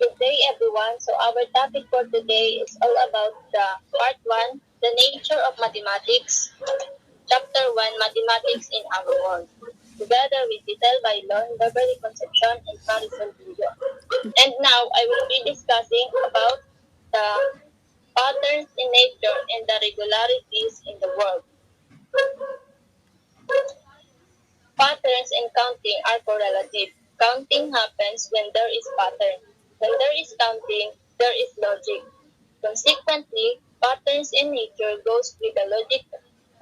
Good day, everyone. So our topic for today is all about the part 1, the nature of mathematics, chapter 1, mathematics in our world, together with Vital Bailon, Beverly Concepcion, and Marisol Julio. And now I will be discussing about the patterns in nature and the regularities in the world. Patterns in counting are correlative. Counting happens when there is pattern. When there is counting, there is logic. Consequently, patterns in nature goes with the logic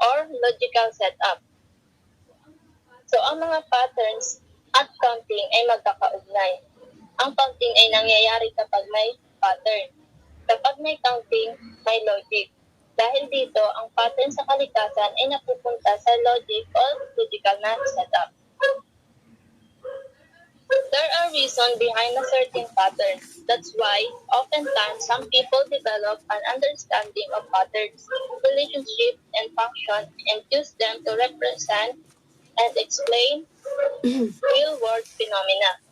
or logical setup. So, ang mga patterns at counting ay magkakaugnay. Ang counting ay nangyayari kapag may pattern. Kapag may counting, may logic. Dahil dito, ang pattern sa kalikasan ay napupunta sa logic o logical na setup. There are reasons behind a certain pattern. That's why, oftentimes, some people develop an understanding of patterns, relationships, and function and use them to represent and explain real-world phenomena.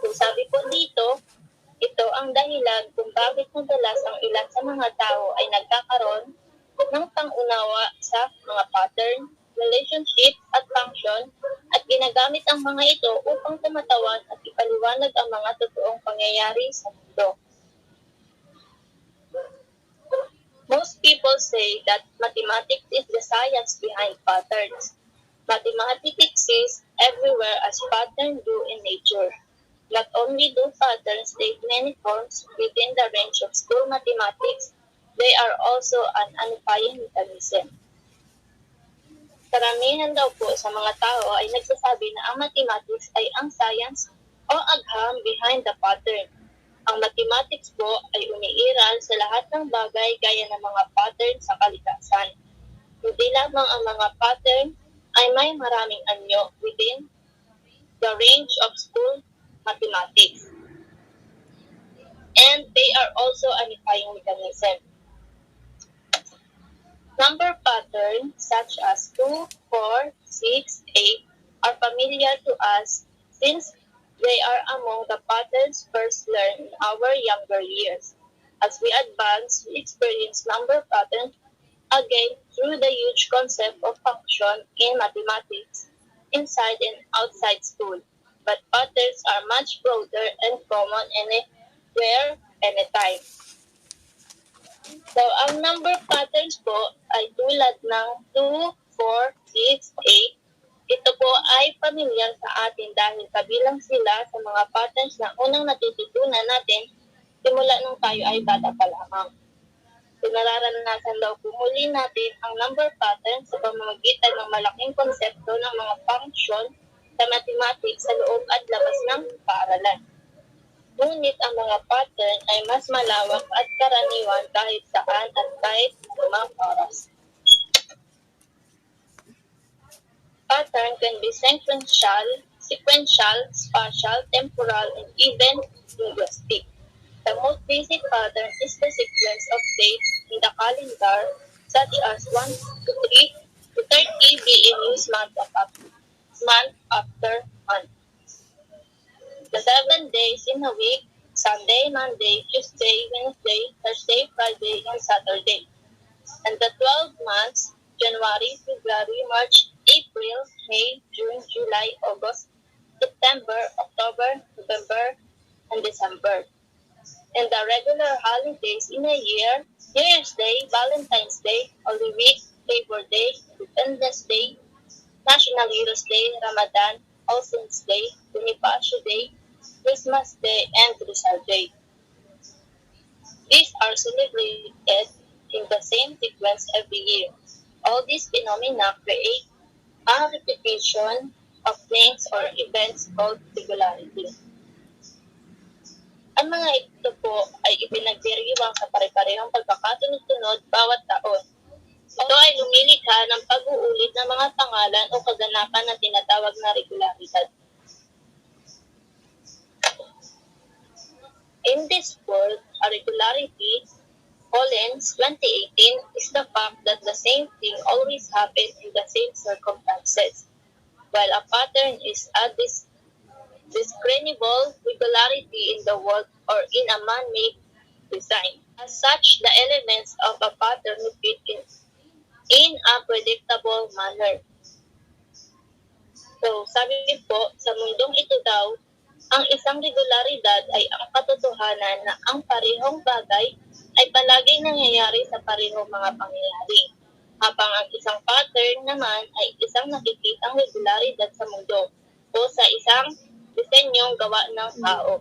Kung sabi po dito, ito ang dahilan kung bakit madalas ang ilan sa mga tao ay nagkakaroon ng pangunawa sa mga pattern, relationship at function at ginagamit ang mga ito upang tumatawan at ipaliwanag ang mga totoong pangyayari sa mundo. Most people say that mathematics is the science behind patterns. Mathematics exists everywhere as patterns do in nature. Not only do patterns take many forms within the range of school mathematics, they are also an unifying mechanism. Karamihan daw po sa mga tao ay nagsasabi na ang mathematics ay ang science o agham behind the pattern. Ang mathematics po ay umiiral sa lahat ng bagay gaya ng mga pattern sa kalikasan. Hindi lamang ang mga pattern ay may maraming anyo within the range of school mathematics. And they are also a unifying mechanism. Number patterns such as 2, 4, 6, 8 are familiar to us since they are among the patterns first learned in our younger years. As we advance, we experience number patterns again through the huge concept of function in mathematics, inside and outside school. But patterns are much broader and common anywhere, anytime. So, ang number patterns po ay tulad ng 2, 4, 6, 8. Ito po ay pamilyar sa atin dahil kabilang sila sa mga patterns na unang natututunan natin simula nung tayo ay bata pa lamang. Pinararanasan daw pumuli natin ang number pattern sa pamamagitan ng malaking konsepto ng mga function sa mathematics sa loob at labas ng paaralan. Ngunit ang mga pattern ay mas malawak at karaniwan kahit saan at kahit anumang oras. Pattern can be sequential, spatial, temporal, and even linguistic. The most basic pattern is the sequence of dates in the calendar, such as 1 to 3 to 30 being used month after month. The 7 days in a week, Sunday, Monday, Tuesday, Wednesday, Thursday, Friday, and Saturday. And the 12 months, January, February, March, April, May, June, July, August, September, October, November, and December. And the regular holidays in a year, New Year's Day, Valentine's Day, Holy Week, Labor Day, Independence Day, National Heroes Day, Ramadan, All Saints Day, Bonifacio Day, Christmas Day, and Rizal Day. These are celebrated in the same sequence every year. All these phenomena create a repetition of things or events called regularities. Ang mga ito po ay ipinagdiriwang sa pare-parehong pagkakasunod-sunod bawat taon. Ito ay lumilikha ng pag-uulit ng mga pangalan o kaganapan na tinatawag na regularidad. In this world, a regularity, Collins 2018, is the fact that the same thing always happens in the same circumstances, while a pattern is a discernible regularity in the world or in a man-made design. As such, the elements of a pattern repeat in a predictable manner. So, sabi po, sa mundong ito daw, ang isang regularidad ay ang katotohanan na ang parehong bagay ay palaging nangyayari sa parehong mga pangyayari. Habang ang isang pattern naman ay isang nakikitang regularidad sa mundo o sa isang disenyong gawa ng tao.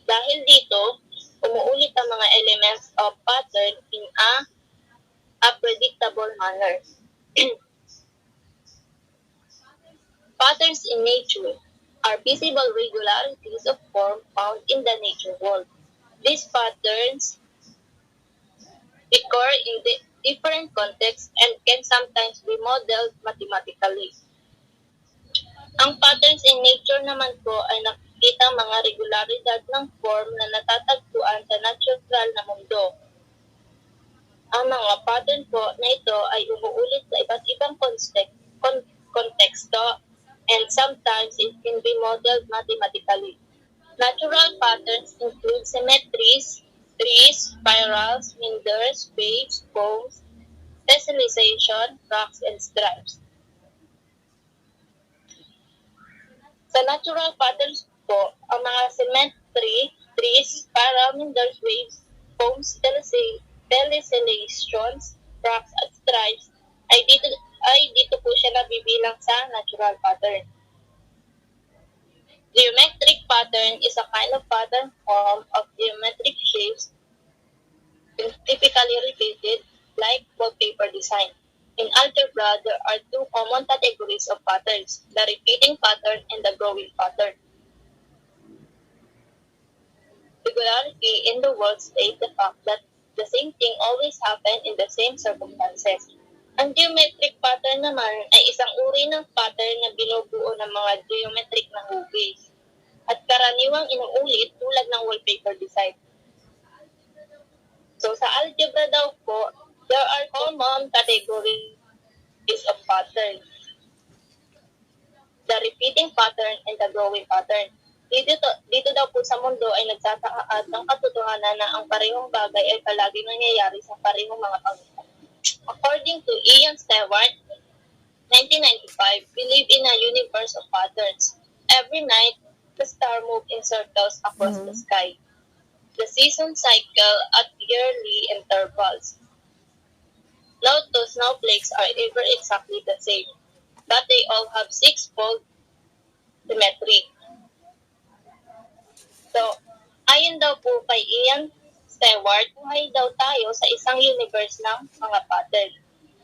Dahil dito, umuulit ang mga elements of pattern in a predictable manner. Patterns in nature are visible regularities of form found in the nature world. These patterns occur in different contexts and can sometimes be modeled mathematically. Ang patterns in nature naman po ay nakikita mga regularidad ng form na natatagpuan sa natural na mundo. Ang mga pattern po na ito ay umuulit sa iba't ibang konteksto and sometimes it can be modeled mathematically. Natural patterns include symmetries, trees, spirals, meanders, waves, cones, tessellation, rocks, and stripes. Sa natural patterns po, ang mga symmetry, trees, spiral, meanders, waves, cones, tessellations, rocks, at stripes ay dito po siya nabibilang sa natural pattern. Geometric pattern is a kind of pattern form of geometric shapes typically repeated like wallpaper design. In algebra, there are two common categories of patterns, the repeating pattern and the growing pattern. Regularity in the world states the fact that the same thing always happens in the same circumstances. Ang geometric pattern naman ay isang uri ng pattern na binubuo ng mga geometric na hugis at karaniwang inuulit tulad ng wallpaper design. So sa algebra daw po, there are common categories of pattern. The repeating pattern and the growing pattern. Dito daw po sa mundo ay nagsasakaat ng katotohanan na ang parehong bagay ay palaging nangyayari sa parehong mga pangyayari. According to Ian Stewart, 1995, we live in a universe of patterns. Every night, the stars move in circles across the sky. The seasons cycle at yearly intervals. No two snowflakes are ever exactly the same, but they all have six-fold symmetry. So, ayon daw po kay Ian Stewart, buhay daw tayo sa isang universe ng mga pattern.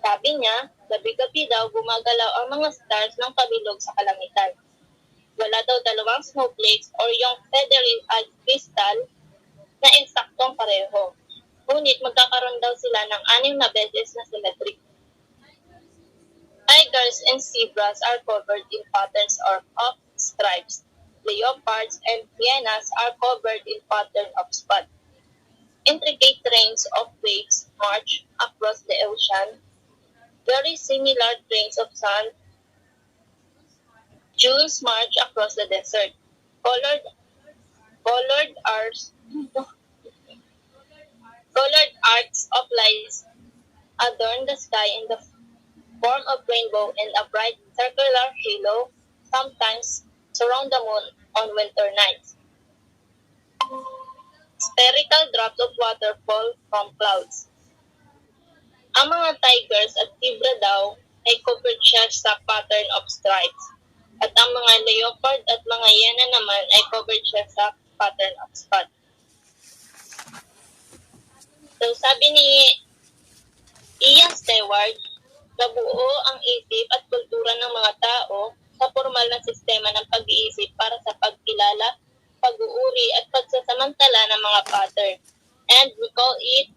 Sabi niya, gabi-gabi daw gumagalaw ang mga stars ng kabilog sa kalangitan. Wala daw dalawang snowflakes or yung feathery crystal na eksaktong pareho. Ngunit magkakaroon daw sila ng 6 na beses na symmetry. Tigers and zebras are covered in patterns or of stripes. Leopards and hyenas are covered in pattern of spots. Intricate trains of waves march across the ocean. Very similar trains of sand dunes march across the desert. Colored arcs of lights adorn the sky in the form of rainbow and a bright circular halo sometimes surround the moon on winter nights. Spherical drops of water fall from clouds. Ang mga tigers at zebra daw ay covered siya sa pattern of stripes. At ang mga leopard at mga hyena naman ay covered siya sa pattern of spots. So sabi ni Ian Stewart, nabuo ang isip at kultura ng mga tao sa formal na sistema ng pag-iisip para sa pagkilala, pag-uuri at pagsasamantala ng mga pattern. And we call it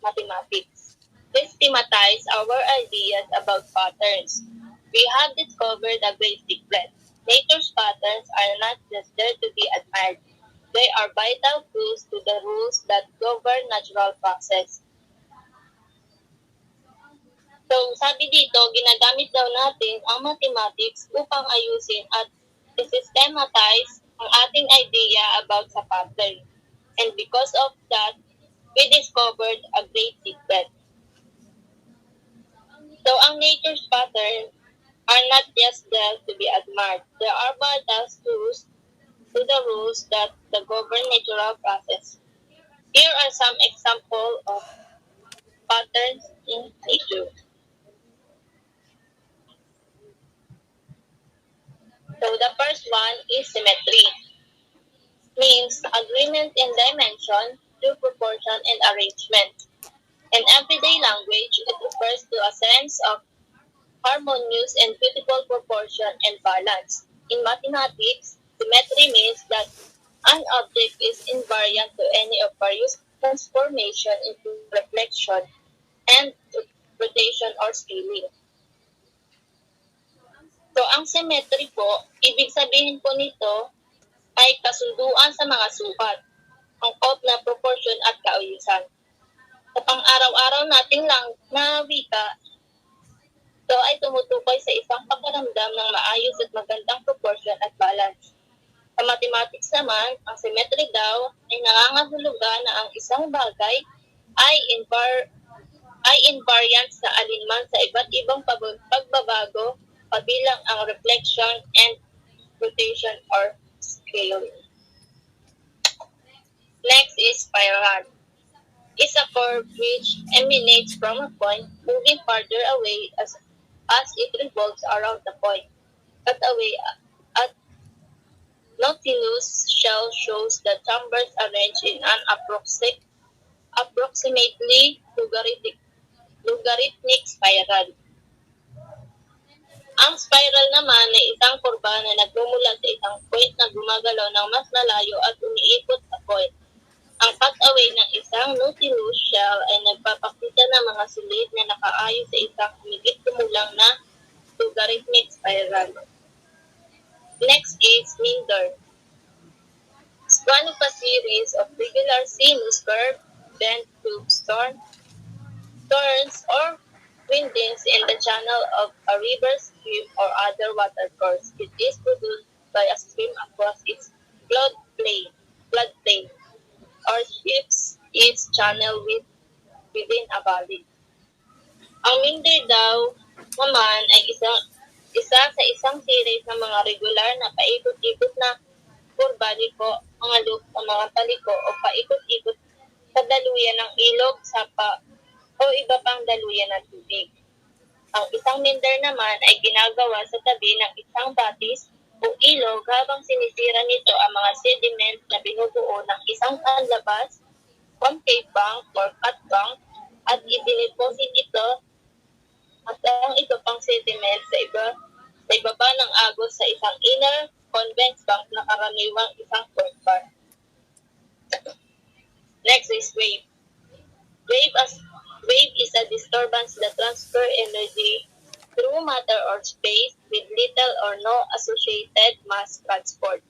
mathematics. Systematize our ideas about patterns. We have discovered a great secret. Nature's patterns are not just there to be admired. They are vital clues to the rules that govern natural process. So, sabi dito, ginagamit daw natin ang mathematics upang ayusin at i-systematize ang ating idea about sa pattern. And because of that, we discovered a great secret. So, ang nature's pattern are not just there to be admired. There are vital truths to the rules that govern natural process. Here are some examples of patterns in nature. So the first one is symmetry, means agreement in dimension, due proportion, and arrangement. In everyday language, it refers to a sense of harmonious and beautiful proportion and balance. In mathematics, symmetry means that an object is invariant to any of various transformation into reflection and rotation or scaling. So, ang symmetry po, ibig sabihin po nito ay kasunduan sa mga sukat, angkop na proportion at kaayusan. Sa pang-araw-araw nating lang na wika, ito ay tumutukoy sa isang pagkaramdam ng maayos at magandang proportion at balance. Sa mathematics naman, ang symmetry daw ay nangangahulugan na ang isang bagay ay invariant sa alinman sa iba't ibang pagbabago kabilang ang reflection and rotation or scaling. Next is spiral. It's a curve which emanates from a point moving farther away as it revolves around the point. Cut away at Nautilus shell shows the chambers arranged in an approximately logarithmic spiral. Ang spiral naman ay isang kurba na nagmumula sa isang point na gumagalaw ng mas malayo at umiikot sa point. Ang cut-away ng isang Nautilus shell ay nagpapakita ng mga silid na nakaayos sa isang humigit-kumulang na logarithmic spiral. Next is meander. It's one of a series of regular sinus curves bent tubes, turns, or windings in the channel of a river, stream, or other water course. It is produced by a stream across its floodplain, or shifts its channel within a valley. Ang meander daw naman ay isa sa isang series ng mga regular na paikot-ikot na kurba, liko, mga loop o mga paliko o paikot-ikot sa daluyan ng ilog, sapa, o iba pang daluyan ng tubig. Ang isang meander naman ay ginagawa sa tabi ng isang batis o ilog habang sinisira nito ang mga sediment na binubuo ng isang panlabas, concave bank or cut bank, at idiniposit ito at ang ito pang sediment sa ibaba ng agos sa isang inner convex bank na karaniwang isang fourth bar. Next is wave. Wave is a disturbance that transfer energy through matter or space with little or no associated mass transport.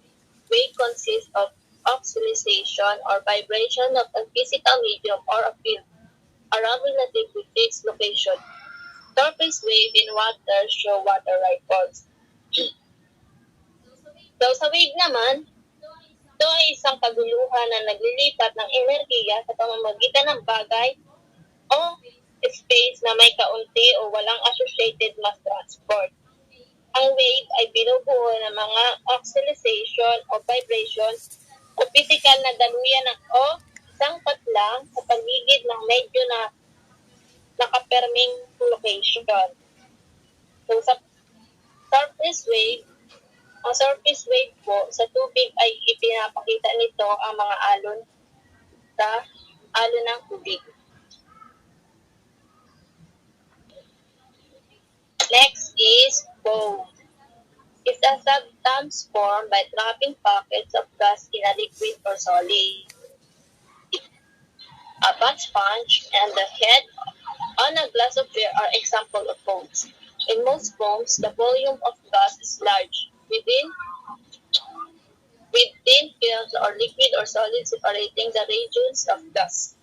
Wave consists of oscillation or vibration of a physical medium or a field around relatively fixed location. Surface wave in water show water ripples. So sa wave naman, ito ay isang kaguluhan na naglilipat ng enerhiya sa pamamagitan ng bagay o space na may kaunti o walang associated mass transport. Ang wave ay binubuo ng mga oscillation o vibration o physical na daluyan o isang patlang sa paligid ng medyo na nakaperming location. So sa surface wave, ang surface wave po sa tubig ay ipinapakita nito ang mga alon ng tubig. Next is foam. It's a substance formed by trapping pockets of gas in a liquid or solid. A butt sponge and the head on a glass of beer are example of foams. In most foams, the volume of gas is large, within films or liquid or solid separating the regions of gas.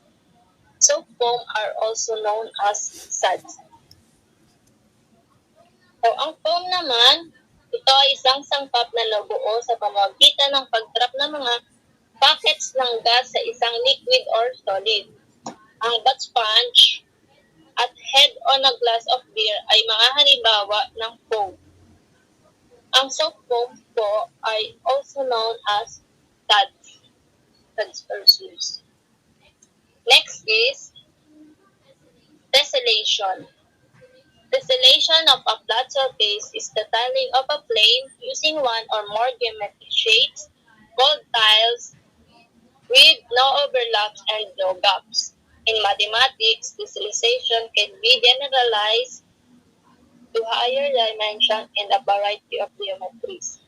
So foam are also known as suds. So ang foam naman Ito ay isang sangkap na nabuo sa pamamagitan ng pag-trap ng mga packets ng gas sa isang liquid or solid. Ang butt sponge at head on a glass of beer ay mga halimbawa ng foam. Ang soft foam po ay also known as TADS, transversus. Next is tessellation. Tessellation of a flat surface is the tiling of a plane using one or more geometric shapes called tiles with no overlaps and no gaps. In mathematics, tessellation can be generalized to higher dimension and a variety of geometries.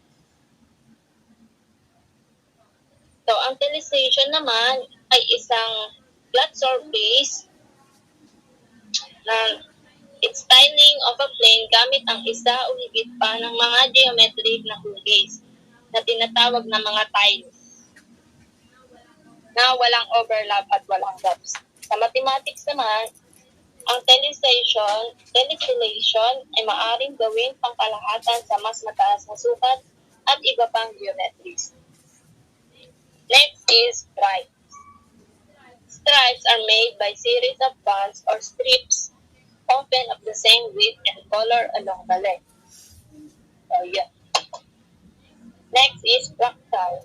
So, ang tessellation naman ay isang flat surface na it's tiling of a plane gamit ang isa o higit pa ng mga geometric na hugis na tinatawag na mga tiles na walang overlap at walang gaps. Sa mathematics naman, ang tessellation ay maaaring gawing pangkalahatan sa mas mataas na sukat at iba pang geometries. Next is stripes. Stripes are made by series of bands or strips, often of the same width and color along the length. So, yeah. Next is fractal.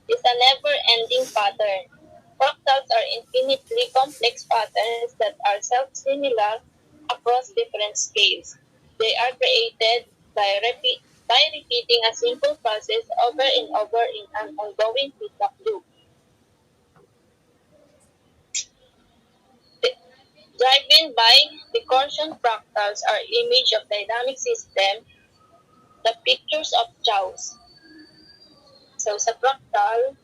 It's a never-ending pattern. Fractals are infinitely complex patterns that are self-similar across different scales. They are created by repeating a simple process over and over in an ongoing feedback loop. Driven by recursion, fractals are image of dynamic system, the pictures of chaos. So, sa fractal,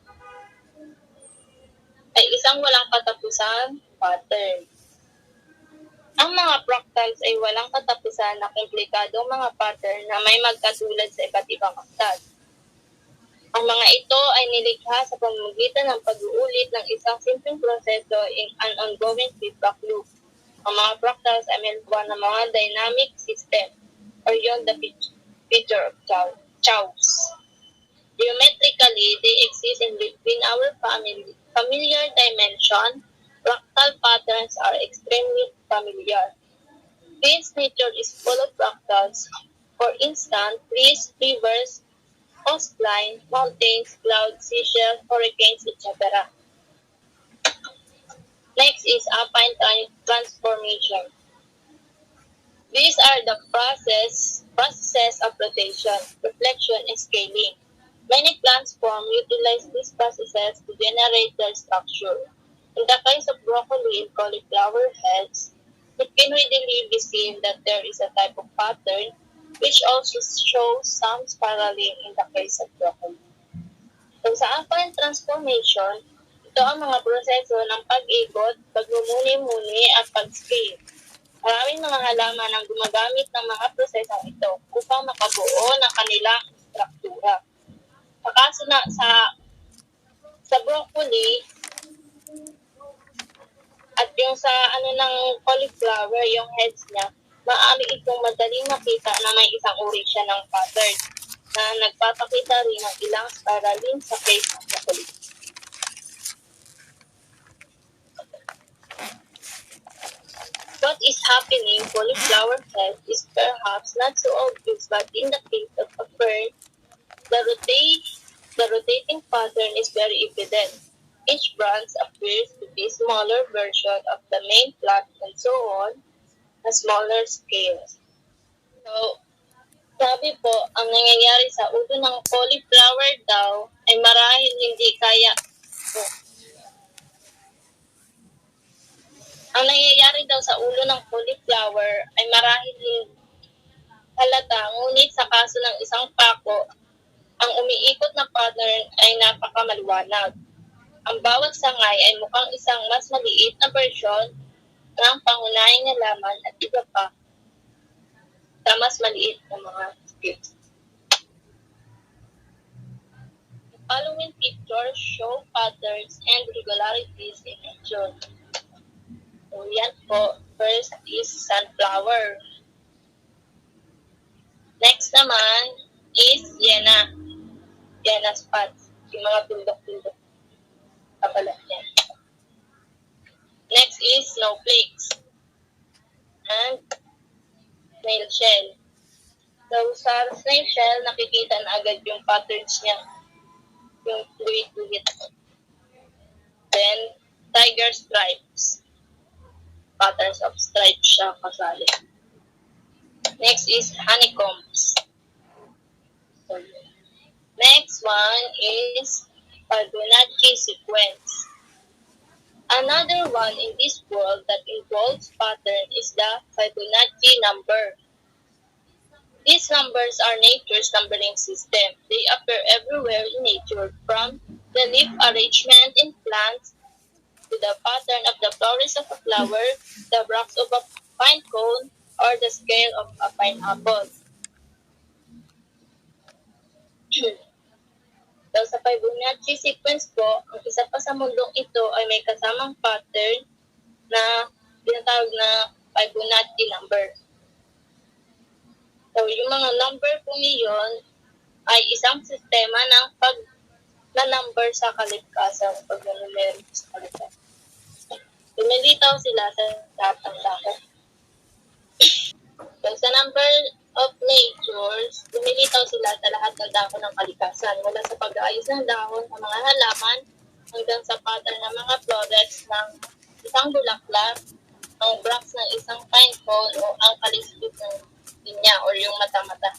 ay isang walang katapusan pattern. Ang mga fractals ay walang katapusan na komplikadong mga pattern na may magkatulad sa iba't ibang aktat. Ang mga ito ay nilikha sa pamamagitan ng pag-uulit ng isang simpleng proseso in an ongoing feedback loop. Ang mga fractals ay may lugar ng mga dynamic system or yon the picture of chaos. Geometrically, they exist in between our familiar dimension. Fractal patterns are extremely familiar. Since nature is full of fractals, for instance, trees, rivers, coastline, mountains, clouds, seashells, hurricanes, etc. Next is Alpine Transformation. These are the processes of rotation, reflection, and scaling. Many plant forms utilize these processes to generate their structure. In the case of broccoli and cauliflower heads, it can readily be seen that there is a type of pattern which also shows some spiraling in the case of broccoli. So, sa Alpine Transformation, ito ang mga proseso ng pag-ikot, pagmumuni-muni at pag-scale. Maraming mga halaman ang gumagamit ng mga prosesong ito upang makabuo ng kanilang struktura. Kaso na sa broccoli at yung sa ng cauliflower, yung heads niya, maaari itong madaling makita na may isang uri siya ng pattern na nagpapakita rin ng ilang spiraling sa case ng broccoli. What is happening cauliflower head is perhaps not so obvious, but in the case of a fern, the rotating pattern is very evident. Each branch appears to be a smaller version of the main plant and so on, a smaller scale. So, sabi po, ang nangyayari sa ulo ng cauliflower daw ay marahil hindi kaya. Ang nangyayari daw sa ulo ng cauliflower ay marahil hindi halata, ngunit sa kaso ng isang pako, ang umiikot na pattern ay napakamaliwanag. Ang bawat sangay ay mukhang isang mas maliit na bersyon ng pangunahing halaman at iba pa sa mas maliit na mga strips. The following pictures show patterns and regularities in nature. So yan po, first is sunflower. Next naman is Yena spots. Yung mga pindok-pindok kapalat niya. Next is snowflakes and snail shell. So, sa snail shell, nakikita na agad yung patterns niya. Yung fluid. Then, tiger stripes. Patterns of stripes siya kasali. Next is honeycombs. So, next one is Fibonacci sequence. Another one in this world that involves pattern is the Fibonacci number. These numbers are nature's numbering system. They appear everywhere in nature, from the leaf arrangement in plants to the pattern of the florets of a flower, the bracts of a pine cone, or the scale of a pineapple. So, sa Fibonacci sequence po, ang isa pa sa mundong ito ay may kasamang pattern na tinatawag na Fibonacci number. So, yung mga number po niyon ay isang sistema ng pag-number sa kalikasan, pag-numeric sa kalikasan. Lumilitaw sila sa lahat ng tao. So, sa number of natures, lumilitaw sila sa lahat ng dahon ng kalikasan, mula sa pag-aayos ng dahon ng mga halaman hanggang sa pattern ng mga florets ng isang bulaklak, ang bracts ng isang pine cone o ang kalisbit ng linya o yung mata-mata.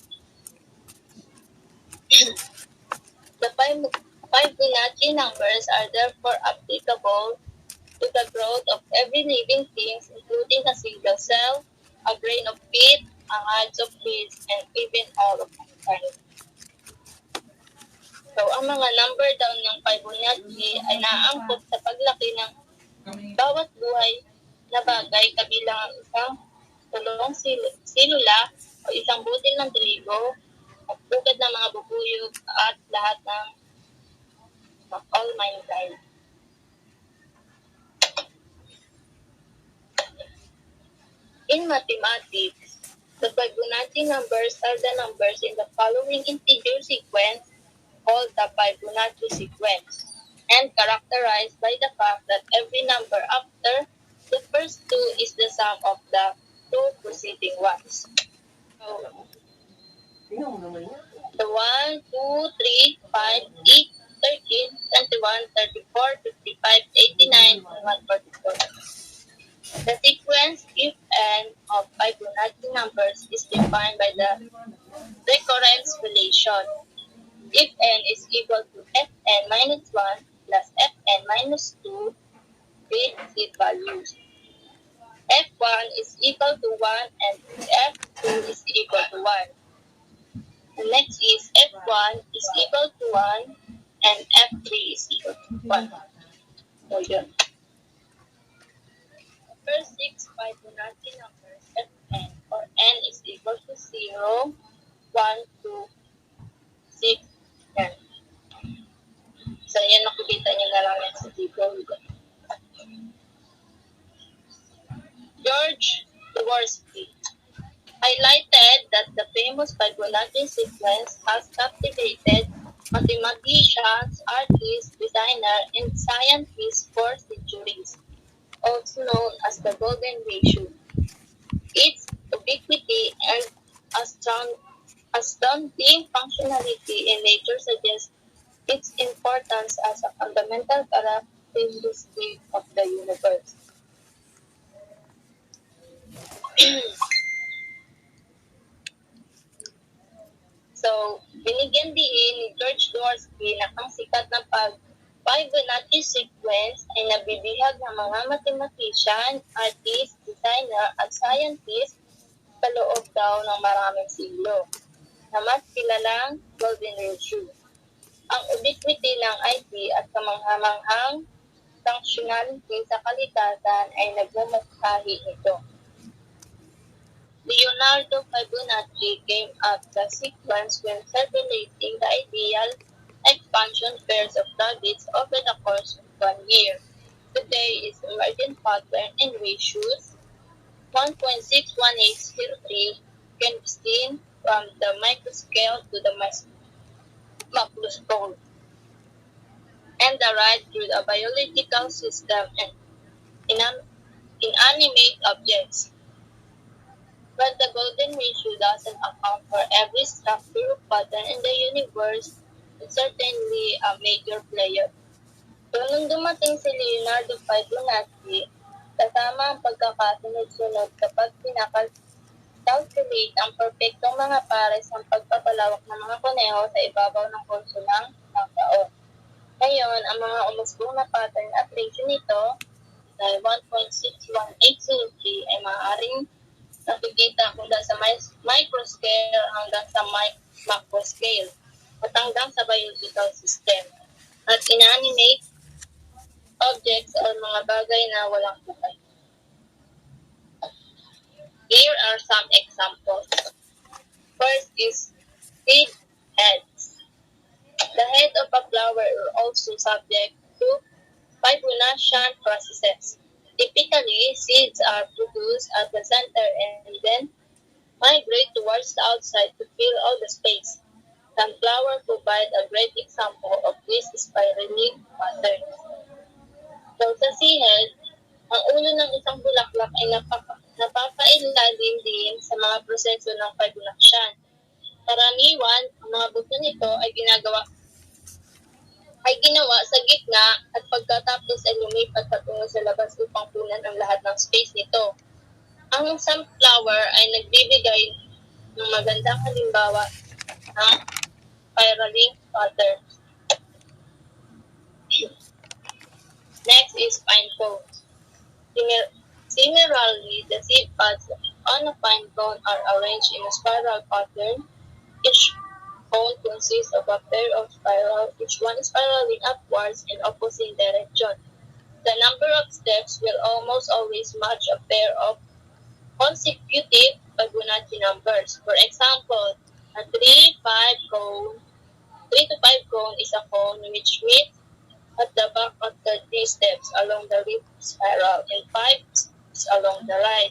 The Fibonacci numbers are therefore applicable to the growth of every living thing, including a single cell, a grain of wheat, a heads of beans, and even all of mankind. So, ang mga number daw ng Fibonacci ay naaangkop sa paglaki ng bawat buhay na bagay kabilang ang isang tulong silula o isang butil ng trigo, at bukad ng mga bubuyog at lahat ng all mankind. In mathematics, the Fibonacci numbers are the numbers in the following integer sequence called the Fibonacci sequence, and characterized by the fact that every number after the first two is the sum of the two preceding ones. So, the 1, 2, 3, 5, 8, 13, 21, 34, 55, 89, and 144. The sequence if n of Fibonacci numbers is defined by the recurrence relation. If n is equal to fn minus 1 plus fn minus 2 with seed values. F1 is equal to 1 and F2 is equal to 1. The next is F1 is equal to 1 and F3 is equal to 1. So, yun. The first 6 Fibonacci numbers Fn or n is equal to 0, 1, 2, 6, 10. So, yan, nakikita nyo na lang yan sa table. George Dvorsky highlighted that the famous Fibonacci sequence has captivated mathematicians, artists, designers, and scientists for centuries, also known as the Golden Ratio. Its ubiquity and astounding functionality in nature suggests its importance as a fundamental characteristic of the universe. So, binigyan din ni George Dvorsky na ang sikat ng Fibonacci sequence ay nabibihag ng mga mathematician, artist, designer, at scientist sa loob daw ng maraming siglo, na mas kilalang Golden Ratio. Ang ubiquity ng IT at kamanghamanghang functionality sa kalikasan ay nagmumukhahi nito. Leonardo Fibonacci came up the sequence when circulating the ideal expansion pairs of targets over the course of 1 year. Today is emergent pattern and ratios 1.61803 can be seen from the microscale to the macroscope, and the ride through the biological system and inanimate objects. But the golden ratio doesn't account for every structure pattern in the universe. It's certainly a major player. So nung dumating si Leonardo Fibonacci, kasama ang pagkakasunod-sunod kapag calculate ang perpektong mga pares ng pagpapalawak ng mga kuneho sa ibabaw ng kurso ng taon. Ngayon, ang mga umusbong na pattern at ratio nito dahil 1.618 Symmetry ay maaaring nakikita mula sa microscale hanggang sa macroscale at hanggang sa biological system at inanimate objects o mga bagay na walang buhay. Here are some examples. First is seed heads. The head of a flower are also subject to Fibonaccian processes. Typically, seeds are produced at the center and then migrate towards the outside to fill all the space. Sunflower provide a great example of this spiraling pattern. So sa seed, ang ulo ng isang bulaklak ay napapailalim din sa mga proseso ng Fibonaccian. Karaniwan, ang mga buto nito ay ginawa sa gitna at pagkatapos ay lumipat patungo sa labas upang punan ang lahat ng space nito. Ang sunflower ay nagbibigay ng magandang halimbawa ng spiraling pattern. Next is pine cones. Similarly, the seed pods on a pine cone are arranged in a spiral pattern. Each cone consists of a pair of spirals, each one spiraling upwards in opposite direction. The number of steps will almost always match a pair of consecutive Fibonacci numbers. For example, a 3 to 5 cone is a cone which meets at the back of the 3 steps along the leaf spiral and 5 steps along the right.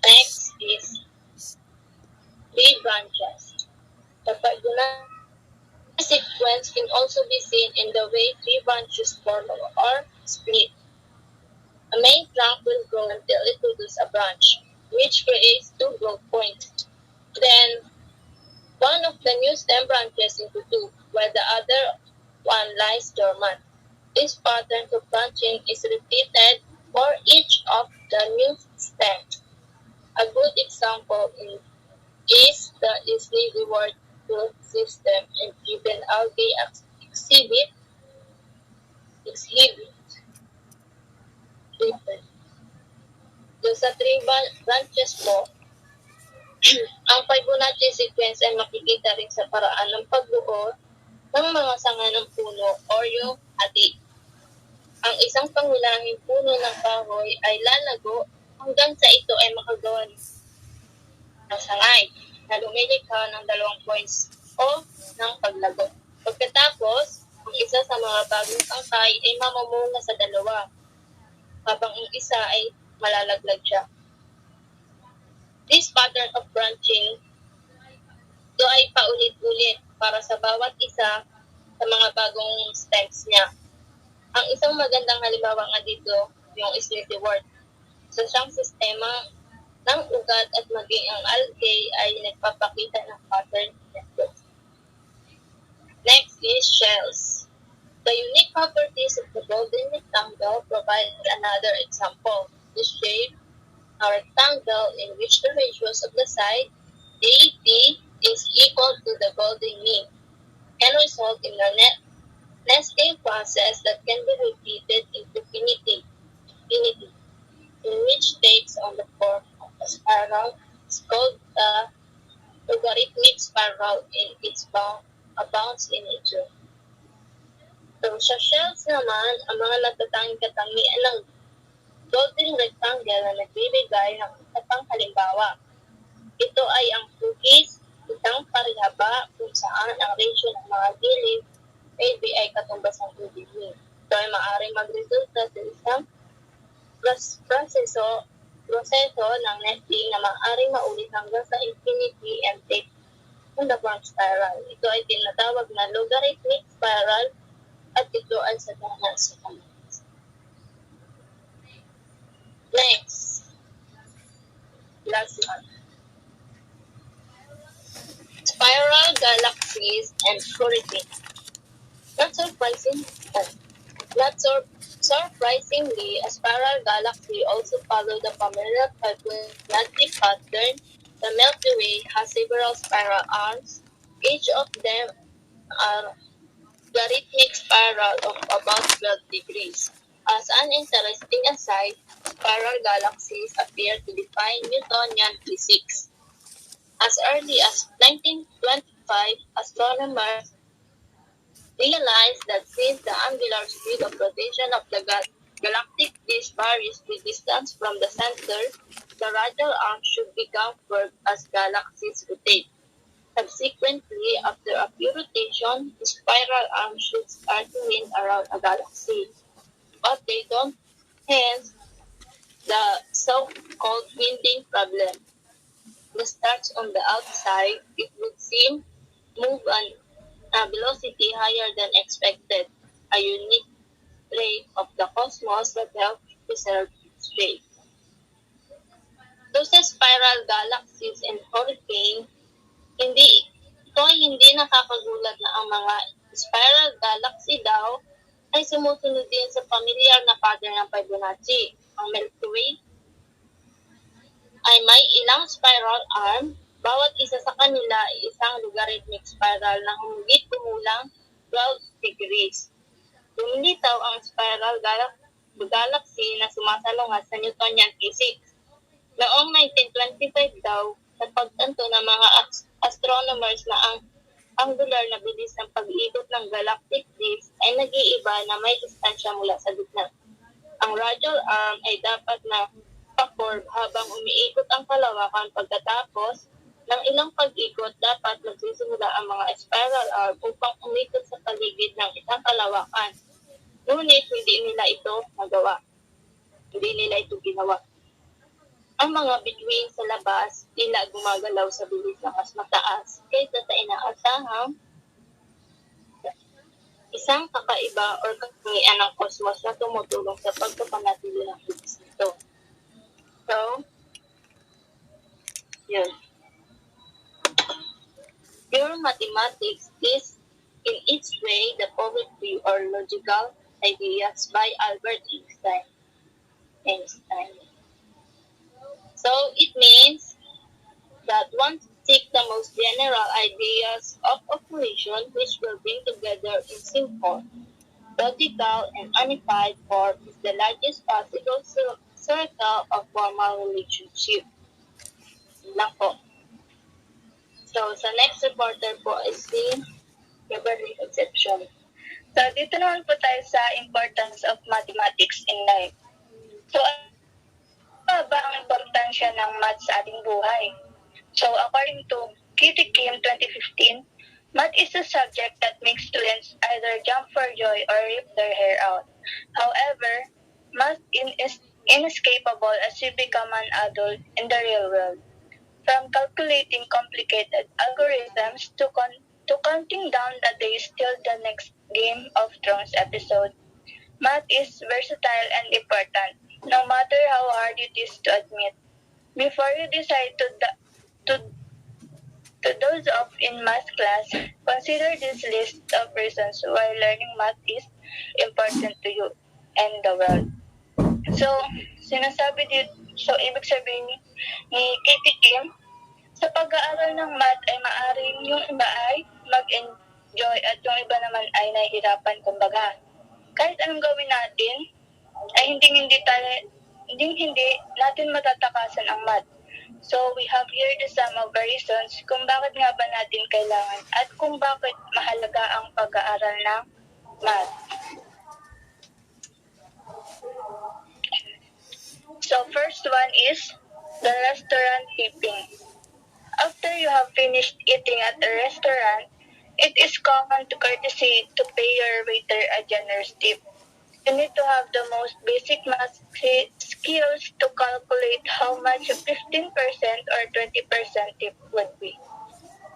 Next is tree branches. The Fibonacci sequence can also be seen in the way tree branches form or split. A main trunk will grow until it produces a branch, which creates 2 growth points. Then, one of the new stem branches into 2, while the other one lies dormant. This pattern of branching is repeated for each of the new stems. A good example is the easily reward growth system and given algae exhibit. So, sa 3 branches mo, ang Fibonacci sequence ay makikita rin sa paraan ng pagbuo ng mga sanga ng puno o yung ati. Ang isang pangunahing puno ng kahoy ay lalago hanggang sa ito ay makagawa ng sangay na lumilikha ng 2 points o ng paglago. Pagkatapos, ang isa sa mga bagong tangkay ay mamamunga sa 2, habang ang isa ay malalaglag siya. This pattern of branching ito ay paulit-ulit para sa bawat isa sa mga bagong stems niya. Ang isang magandang halimbawa nga dito, yung Symmetry word. Sa siyang sistema ng ugat at maging ang algae ay nagpapakita ng pattern network. Next is shells. The unique properties of the golden rectangle provide another example. The shape a rectangle in which the ratios of the side AB is equal to the golden mean can result in a nesting process that can be repeated infinity, in which takes on the form of a spiral. It's called the logarithmic spiral in its bounds in nature. So, sa shells naman, ang mga natatanging katangian ng golden rectangle na nagbibigay ng isang halimbawa. Ito ay ang hugis, isang parihaba kung saan ang ratio ng mga gilid ay katumbas ng golden mean. Ito ay maaaring magresulta sa isang proseso proseso ng nesting na maaaring maulit hanggang sa infinity and take on the Planck spiral. Ito ay tinatawag na logarithmic spiral at ito ay sagana sa Galaxies. Next, last one. Spiral galaxies and hurricanes. Not surprising, Not surprisingly, a spiral galaxy also follows the familiar Fibonacci pattern. The Milky Way has several spiral arms. Each of them are logarithmic spiral of about 12 degrees. As an interesting aside, spiral galaxies appear to defy Newtonian physics. As early as 1925, astronomers realized that since the angular speed of rotation of the galactic disk varies with distance from the center, the radial arm should become curved as galaxies rotate. Subsequently, after a few rotation, the spiral arms should start to wind around a galaxy. But they don't, hence the so-called winding problem. The stars on the outside, it would seem, move a velocity higher than expected, a unique trait of the cosmos that helps preserve its shape. So sa spiral galaxies and hurricane, hindi nakakagulat na ang mga spiral galaxy daw ay sumusunod din sa pamilyar na pattern ng Fibonacci. Ang Milky Way ay may ilang spiral arm, bawat isa sa kanila ay isang logarithmic spiral na humigit kumulang 12 degrees. Lumilitaw ang spiral galaxy na sumasalungat sa Newtonian physics. Noong 1925 daw, napagtanto ng mga astronomers na ang angular na bilis ng pag-ikot ng galactic disk ay nag-iiba na may distansya mula sa gitna. Ang radial arm ay dapat na pa-curve habang umiikot ang kalawakan. Pagkatapos ng ilang pag-ikot, dapat magsisimula ang mga spiral arm upang umikot sa paligid ng isang kalawakan. Ngunit hindi nila ito magawa. Hindi nila ito ginawa. Ang mga bituin sa labas tila gumagalaw sa bilis na mas mataas kaysa sa inaasahang isang kakaiba or katangian ng cosmos na tumutulong sa pagpapanatili ng bilis nito. So, yun. Pure mathematics is in its way the poetry or logical ideas by Albert Einstein. So it means that one seeks the most general ideas of operation which will bring together in simple, logical, and unified form is the largest possible circle of formal relationship. Nako. So sa next reporter po is si Beverly Concepcion. So, dito naman po tayo sa importance of mathematics in life. So, ano ba ang importansya ng math sa ating buhay? So, according to Kitty Kim 2015, math is a subject that makes students either jump for joy or rip their hair out. However, math is inescapable as we become an adult in the real world. From calculating complicated algorithms to counting down the days till the next Game of Thrones episode, math is versatile and important, no matter how hard it is to admit. Before you decide to doze off in math class, consider this list of reasons why learning math is important to you and the world. So, ibig sabihin ni Kitty Kim, sa pag-aaral ng math ay maaring yung iba ay mag-enjoy at yung iba naman ay nahihirapan kumbaga. Kahit anong gawin natin, ay hindi natin matatakasan ang math. So, we have here the sum of the reasons kung bakit nga ba natin kailangan at kung bakit mahalaga ang pag-aaral ng math. So, first one is the restaurant tipping. After you have finished eating at a restaurant, it is common to courtesy to pay your waiter a generous tip. You need to have the most basic math skills to calculate how much a 15% or 20% tip would be.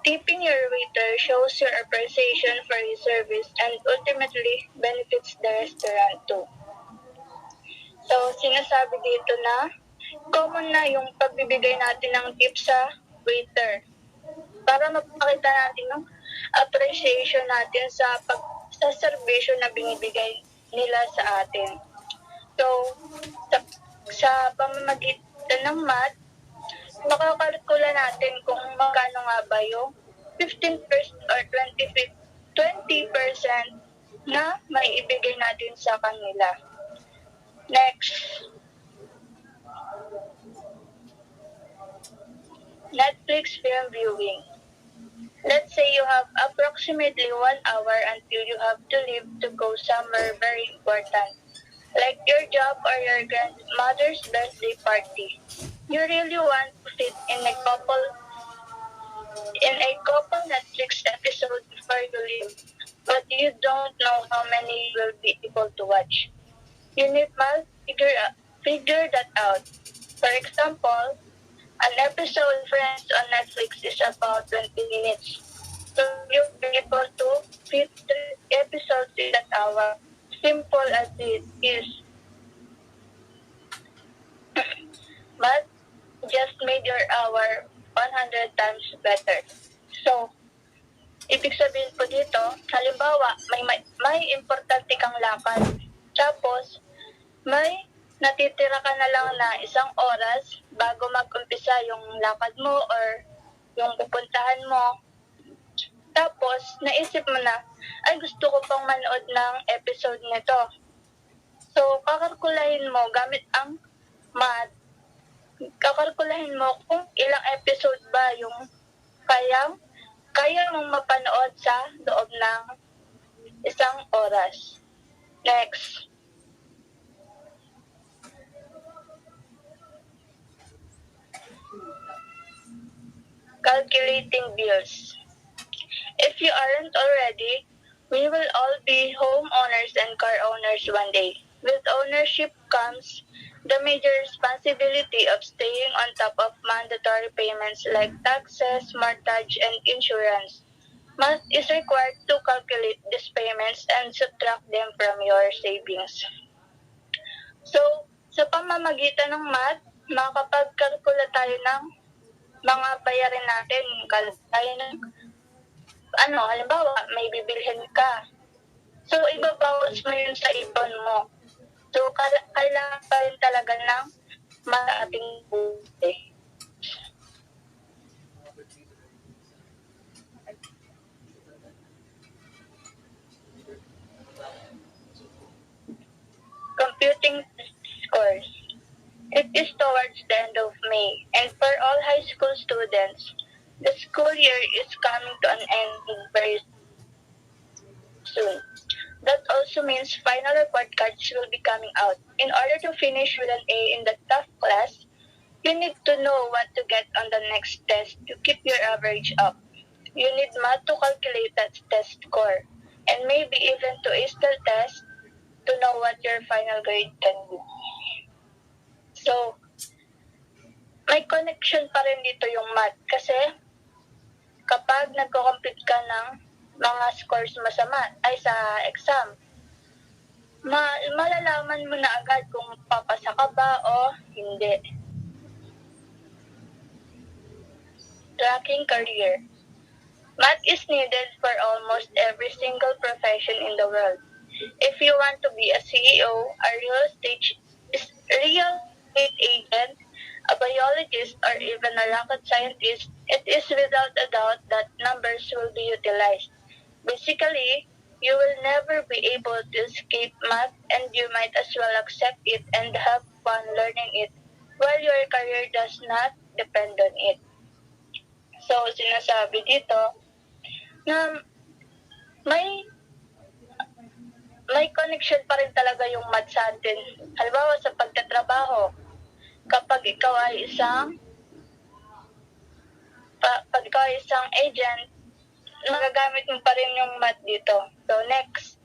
Tipping your waiter shows your appreciation for his service and ultimately benefits the restaurant too. So, sinasabi dito na common na yung pagbibigay natin ng tip sa waiter para mapakita natin ng appreciation natin sa servisyo na binibigay nila sa atin. So, sa pamamagitan ng math, makakalkula natin kung magkano nga ba yung 15% or 20% na may ibigay natin sa kanila. Next, Netflix film viewing. Let's say you have approximately 1 hour until you have to leave to go somewhere very important, like your job or your grandmother's birthday party. You really want to fit in a couple Netflix episode before you leave, but you don't know how many you will be able to watch. You need to figure that out. For example, an episode of Friends on Netflix is about 20 minutes. So you'll be able to fit 3 episodes in that hour. Simple as it is. But just made your hour 100 times better. So, ibig sabihin po dito, halimbawa, may importante kang lakad. Tapos, may natitira ka na lang na 1 oras bago mag-umpisa yung lakad mo or yung pupuntahan mo. Tapos, naisip mo na, ay gusto ko pang manood ng episode nito. So, kakalkulahin mo gamit ang math. Kakalkulahin mo kung ilang episode ba yung kaya mong mapanood sa loob ng 1 oras. Next. Calculating bills. If you aren't already, we will all be homeowners and car owners one day. With ownership comes the major responsibility of staying on top of mandatory payments like taxes, mortgage, and insurance. Math is required to calculate these payments and subtract them from your savings. So, sa pamamagitan ng math, makakapagkalkula tayo ng mga bayarin natin. Tayo ng, halimbawa, may bibilhin ka. So, ibabawas mo yun sa ipon mo. So, kailangan pa rin talaga ng ating buhay. Computing scores. It is towards the end of May, and for all high school students, the school year is coming to an end very soon. That also means final report cards will be coming out. In order to finish with an A in the tough class, you need to know what to get on the next test to keep your average up. You need math to calculate that test score, and maybe even to ace the test to know what your final grade can be. So, may connection pa rin dito yung math kasi kapag nagko-compute ka ng mga scores mo sa exam, malalaman mo na agad kung papasa ka ba o hindi. Tracking career. Math is needed for almost every single profession in the world. If you want to be a CEO, a real estate agent, a biologist, or even a rocket scientist, it is without a doubt that numbers will be utilized. Basically, you will never be able to escape math, and you might as well accept it and have fun learning it while your career does not depend on it. So, sinasabi dito na may connection pa rin talaga yung math sa atin. Halimbawa, sa pagtatrabaho, kapag ikaw ay isang agent, magagamit mo pa rin yung math dito. So, next.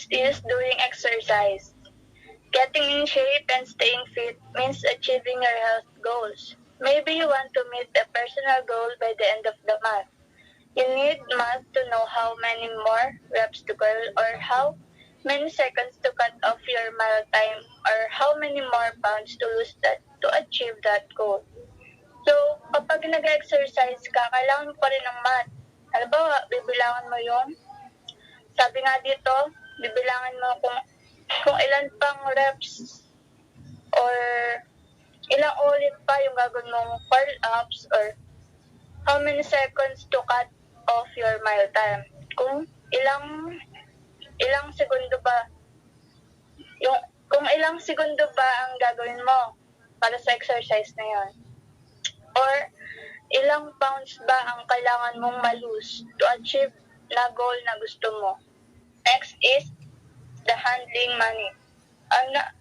Next is doing exercise. Getting in shape and staying fit means achieving your health goals. Maybe you want to meet a personal goal by the end of the month. You need math to know how many more reps to curl or how many seconds to cut off your mile time or how many more pounds to lose to achieve that goal. So, kapag nag-exercise ka, kailangan mo pa rin ng math. Halimbawa, bibilangan mo yung, sabi nga dito, bibilangan mo kung ilan pang reps or ilang ulit pa yung gagawin mong curl-ups or how many seconds to cut off your mile time. Kung ilang segundo ba kung ilang segundo ba ang gagawin mo para sa exercise na yon. Or ilang pounds ba ang kailangan mong malose to achieve na goal na gusto mo. Next is the handling money.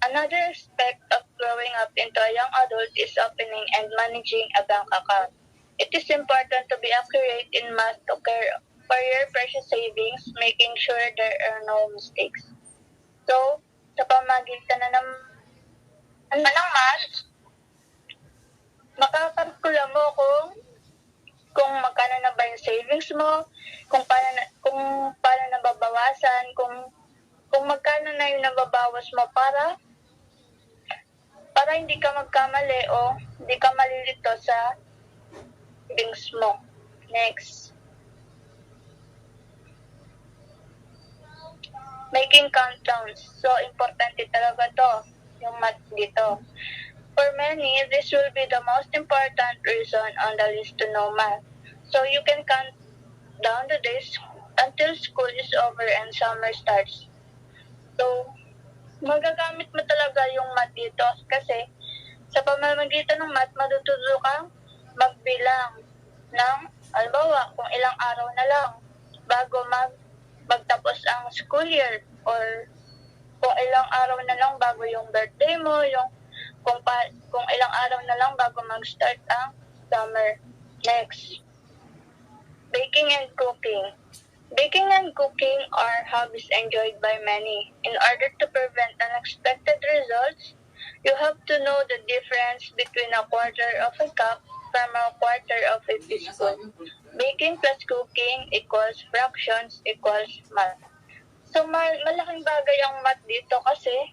Another aspect of growing up into a young adult is opening and managing a bank account. It is important to be accurate in math to care for your precious savings, making sure there are no mistakes. So, sa pamagitan na ng math, makakalkula mo kung magkano na ba yung savings mo, kung paano nababawasan, kung magkano na yung nababawas mo para hindi ka magkamali o hindi ka malilito sa savings mo. Next. Making countdowns. So, importante talaga to, yung math dito. For many, this will be the most important reason on the list to know math. So, you can count down the days until school is over and summer starts. So, magagamit mo talaga yung math dito kasi sa pamamagitan ng math, matututo kang magbilang ng, halimbawa, kung ilang araw na lang bago magtapos ang school year or kung ilang araw na lang bago yung birthday mo, kung ilang araw na lang bago mag-start ang summer. Next, baking and cooking. Baking and cooking are hobbies enjoyed by many. In order to prevent unexpected results, you have to know the difference between a quarter of a cup from a quarter of a teaspoon. Baking plus cooking equals fractions equals math. So, malaking bagay ang math dito kasi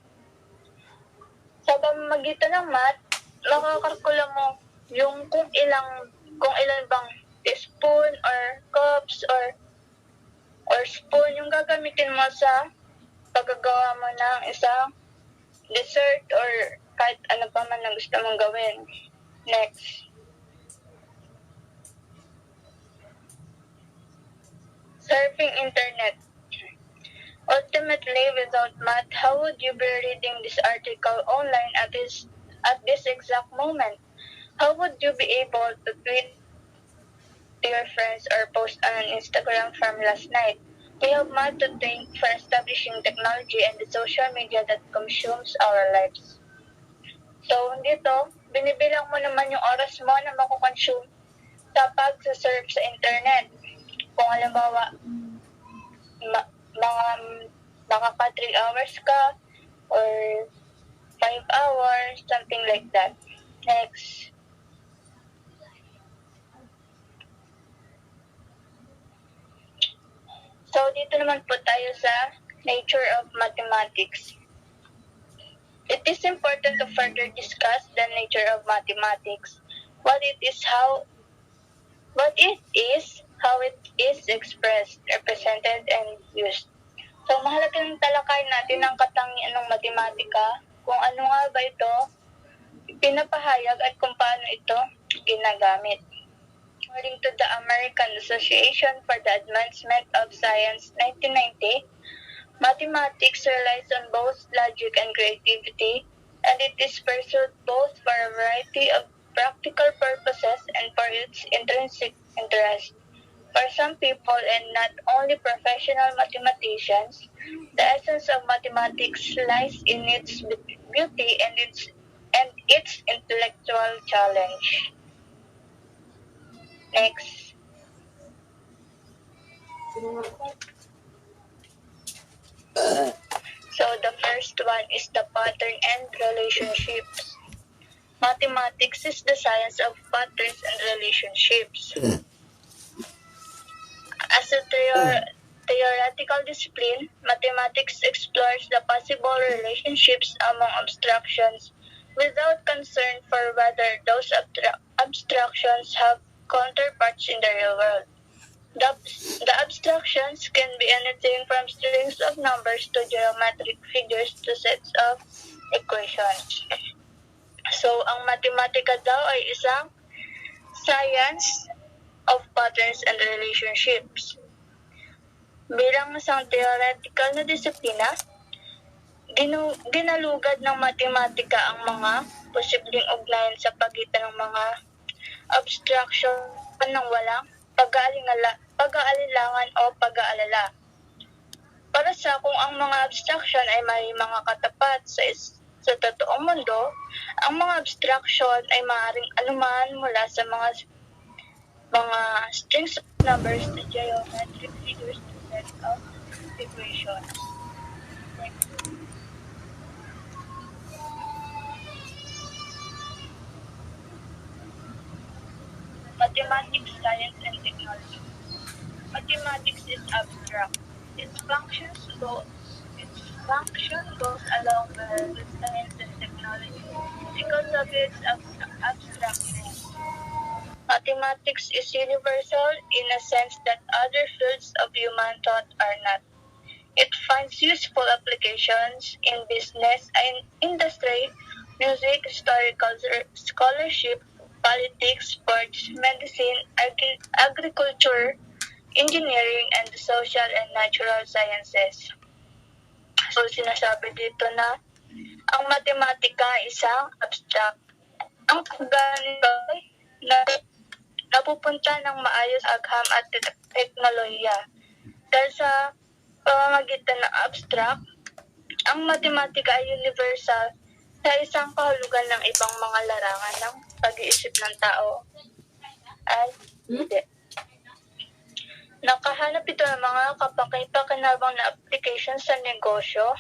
sa pamamagitan ng math, makakalkula mo yung kung ilan bang teaspoon or cups or spoon yung gagamitin mo sa paggagawa mo ng isang dessert or kahit ano pa man na gusto mong gawin. Next. Surfing internet. Ultimately, without math, how would you be reading this article online at this exact moment? How would you be able to tweet to your friends or post on Instagram from last night? We have math to thank for establishing technology and the social media that consumes our lives. So, dito, binibilang mo naman yung oras mo na makukonsume sa pag-surf sa internet. Kung halimbawa, makaka 3 hours ka or 5 hours, something like that. Next. So, dito naman po tayo sa nature of mathematics. It is important to further discuss the nature of mathematics, what it is, how it is expressed, represented, and used. So, mahalagang talakayin natin ang katangian ng matematika, kung ano nga ba ito pinapahayag at kung paano ito ginagamit. According to the American Association for the Advancement of Science 1990, mathematics relies on both logic and creativity, and it is pursued both for a variety of practical purposes and for its intrinsic interest. For some people, and not only professional mathematicians, the essence of mathematics lies in its beauty and its intellectual challenge. Next. So the first one is the pattern and relationships. Mathematics is the science of patterns and relationships. As a theoretical discipline, mathematics explores the possible relationships among abstractions without concern for whether those abstractions have counterparts in the real world. The abstractions can be anything from strings of numbers to geometric figures to sets of equations. So, ang matematika daw ay isang science of patterns and relationships. Bilang isang theoretical na disiplina, ginalugad ng matematika ang mga posibleng ugnayan sa pagitan ng mga abstraction ng walang pag-aalilangan o pag-aalala. Para sa kung ang mga abstraction ay may mga katapat sa totoong mundo, ang mga abstraction ay maaaring anuman mula sa mga strings of numbers to geometric figures to sets of equations. Mathematics, science, and technology. Mathematics is abstract. Its function goes along with science and technology because of its abstractness. Mathematics is universal in a sense that other fields of human thought are not. It finds useful applications in business and industry, music, historical scholarship, politics, sports, medicine, agriculture, engineering, and the social and natural sciences. So, sinasabi dito na ang matematika ay isang abstract. Ang pagganito ay napupunta ng maayos agham at teknolohiya. Dahil sa pamamagitan ng abstract, ang matematika ay universal sa isang kahulugan ng ibang mga larangan ng pag-iisip ng tao. Ay, hindi. Nakahanap ito ng mga kapaki-pakinabang na applications sa negosyo,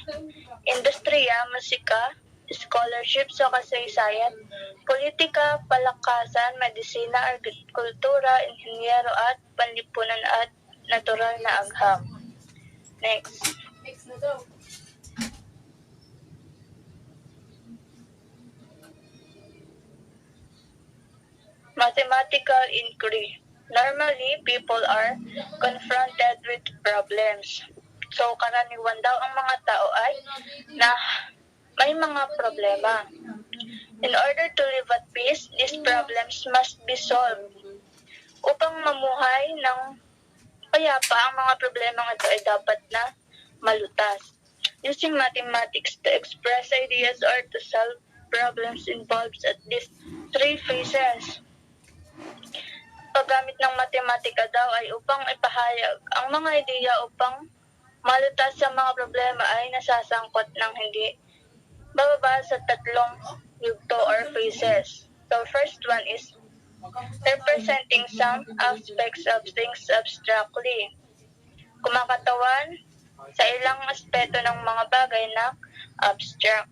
industriya, musika, scholarship sa kasaysayan, politika, palakasan, medisina, agrikultura, inhinyero at panlipunan at natural na agham. Next. Mathematical inquiry. Normally, people are confronted with problems. So, karaniwan daw ang mga tao ay na may mga problema. In order to live at peace, these problems must be solved. Upang mamuhay ng payapa, ang mga problema ito ay dapat na malutas. Using mathematics to express ideas or to solve problems involves at least 3 phases. Paggamit ng matematika daw ay upang ipahayag ang mga ideya upang malutas sa mga problema ay nasasangkot ng hindi bababa sa 3 yugto or phases. So first one is representing some aspects of things abstractly. Kumakatawan sa ilang aspeto ng mga bagay na abstract.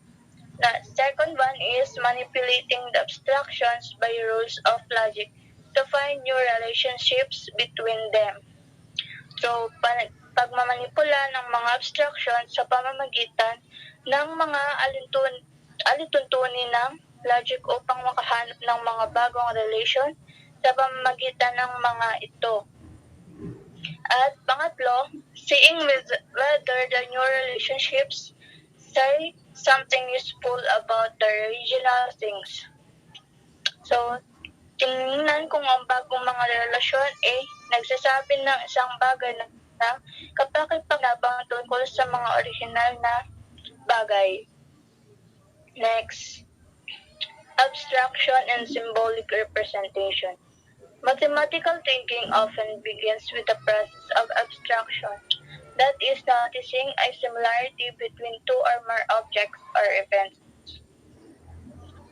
The second one is manipulating the abstractions by rules of logic to find new relationships between them. So, pagmamanipula ng mga abstractions sa pamamagitan ng mga alituntunin ng logic upang makahanap ng mga bagong relation sa pamamagitan ng mga ito. At pangatlo, seeing whether the new relationships say something useful about the original things. So, tingnan kung ang bagong mga relasyon ay nagsasabi ng isang bagay na kapaki-pakinabang tungkol sa mga original na bagay. Next, abstraction and symbolic representation. Mathematical thinking often begins with the process of abstraction. That is noticing a similarity between two or more objects or events.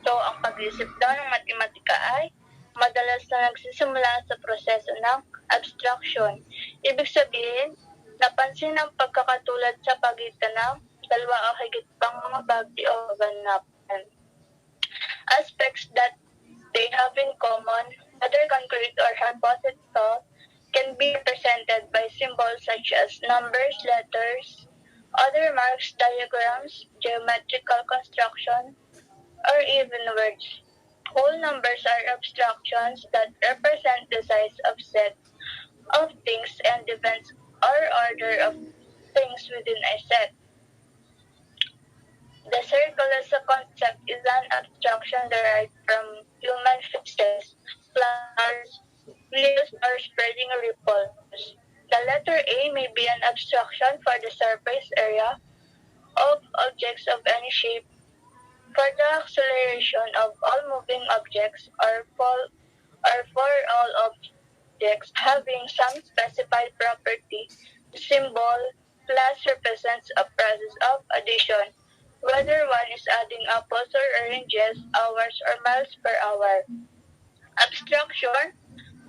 So, ang pag-isip daw ng matematika ay madalas na nagsisimula sa proseso ng abstraction. Ibig sabihin, napansin ang pagkakatulad sa pagitan ng dalawa o higit pang mga bagay o kaganapan. Aspects that they have in common, whether concrete or hypothetical, can be represented by symbols such as numbers, letters, other marks, diagrams, geometrical construction, or even words. Whole numbers are abstractions that represent the size of set of things and events or order of things within a set. The circle as a concept is an abstraction derived from human faces, flowers, wheels, or spreading ripples. The letter A may be an abstraction for the surface area of objects of any shape, for the acceleration of all moving objects, or for all objects having some specified property. The symbol plus represents a process of addition, whether one is adding apples or oranges, hours or miles per hour. Abstraction.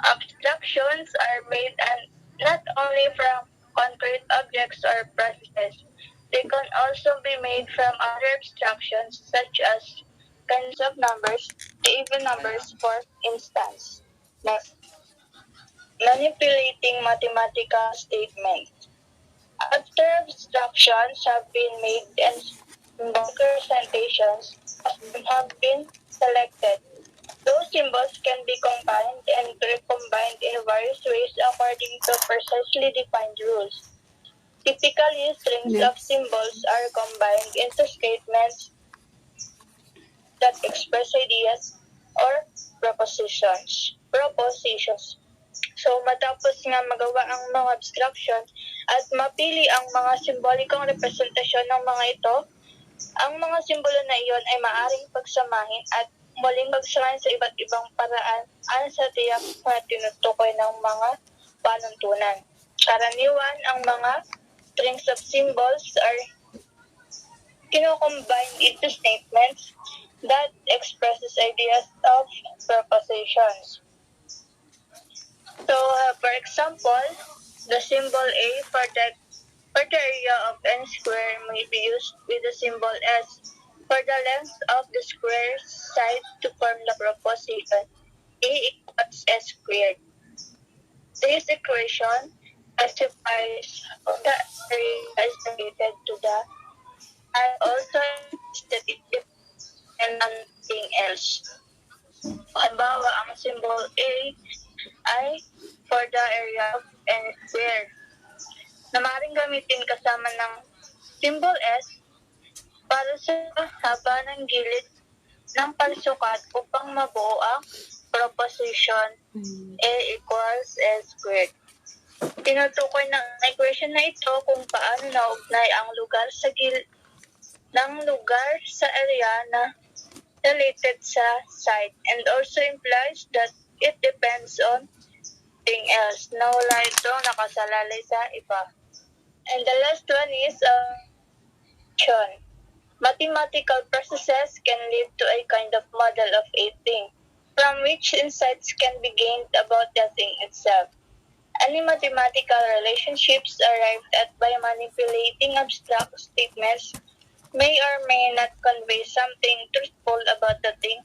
Abstractions are made and not only from concrete objects or processes. They can also be made from other abstractions such as kinds of numbers, even numbers for instance. Next, manipulating mathematical statements. After abstractions have been made and symbolic representations have been selected, those symbols can be combined and recombined in various ways according to precisely defined rules. Typically, strings of Yes. symbols are combined into statements that express ideas or propositions. Propositions. So, matapos nga magawa ang mga abstraction at mapili ang mga simbolikong representasyon ng mga ito, ang mga simbolo na iyon ay maaring pagsamahin at muling pagsamahin sa iba't ibang paraan ayon sa tiyak na tinutukoy ng mga panuntunan. Karaniwan, ang mga strings of symbols are kino-combine into statements that expresses ideas of propositions. So, for example, the symbol A for the area of any square may be used with the symbol S for the length of the square side to form the proposition A equals S squared. This equation specifies the area is related to the and also that it depends on nothing else. Halimbawa, ang symbol A ay for the area of any square na maaaring gamitin kasama ng symbol S para sa haba ng gilid ng pagsukat upang mabuo ang proposition A equals S squared. Tinutukoy ng equation na ito kung paano naugnay ang lugar sa area na related sa side and also implies that it depends on something else na wala itong nakasalalay sa iba. And the last one is action. Mathematical processes can lead to a kind of model of a thing, from which insights can be gained about the thing itself. Any mathematical relationships arrived at by manipulating abstract statements may or may not convey something truthful about the thing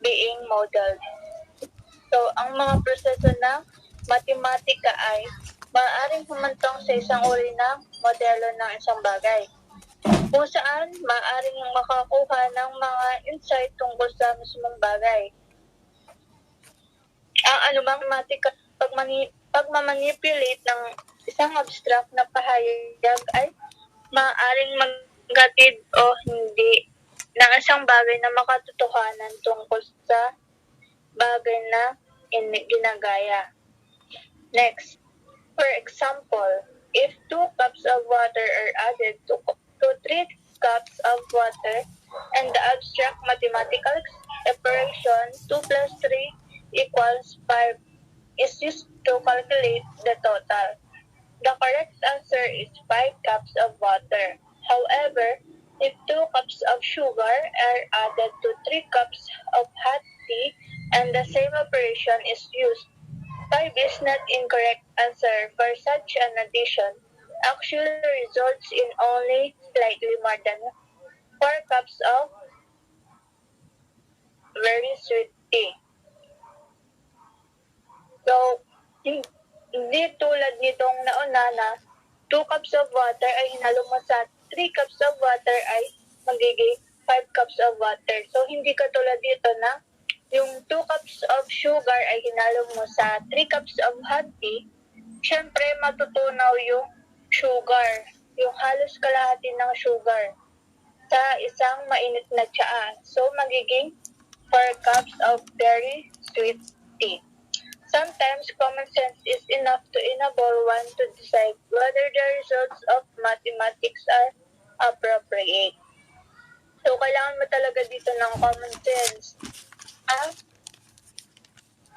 being modeled. So, ang mga proseso ng matematika ay maaaring humantong sa isang uri ng modelo ng isang bagay, kung saan maaaring makakuha ng mga insight tungkol sa mismong bagay. Ang anumang matematika pagmamanipulate ng isang abstract na pahayag ay maaaring maghatid o hindi ng isang bagay na makatotohanan tungkol sa bagay na ginagaya. Next, for example, if 2 cups of water are added to 3 cups of water and the abstract mathematical operation 2 plus 3 equals 5 is used to calculate the total. The correct answer is 5 cups of water. However, if 2 cups of sugar are added to 3 cups of hot tea and the same operation is used, 5 is not incorrect answer for such an addition actually results in only slightly more than 4 cups of very sweet tea. So, hindi tulad nitong nauna na 2 cups of water ay hinalo mo sa 3 cups of water ay magiging 5 cups of water. So, hindi katulad dito na yung 2 cups of sugar ay hinalo mo sa 3 cups of hot tea, syempre matutunaw yung sugar, yung halos kalahati ng sugar sa isang mainit na tsaa. So, magiging 4 cups of very sweet tea. Sometimes, common sense is enough to enable one to decide whether the results of mathematics are appropriate. So, kailangan mo talaga dito ng common sense.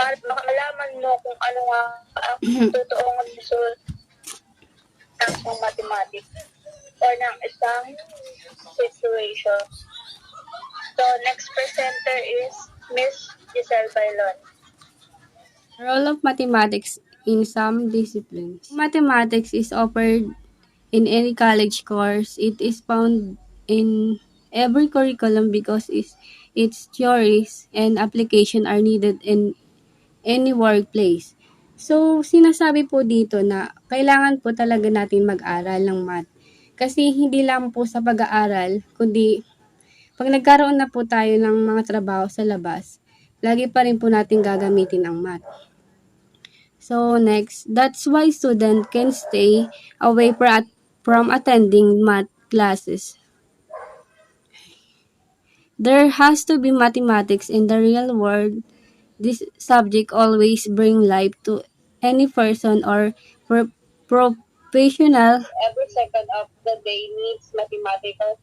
At makalaman mo kung ano nga ang totoong result ng mathematics or ng isang situation. So, next presenter is Miss Giselle Bailon. Role of mathematics in some disciplines. Mathematics is offered in any college course. It is found in every curriculum because its theories and application are needed in any workplace. So, sinasabi po dito na kailangan po talaga natin mag-aral ng math. Kasi hindi lang po sa pag-aaral, kundi pag nagkaroon na po tayo ng mga trabaho sa labas, lagi pa rin po natin gagamitin ang math. So next, that's why student can stay away from attending math classes. There has to be mathematics in the real world. This subject always bring life to any person or professional. Every second of the day needs mathematical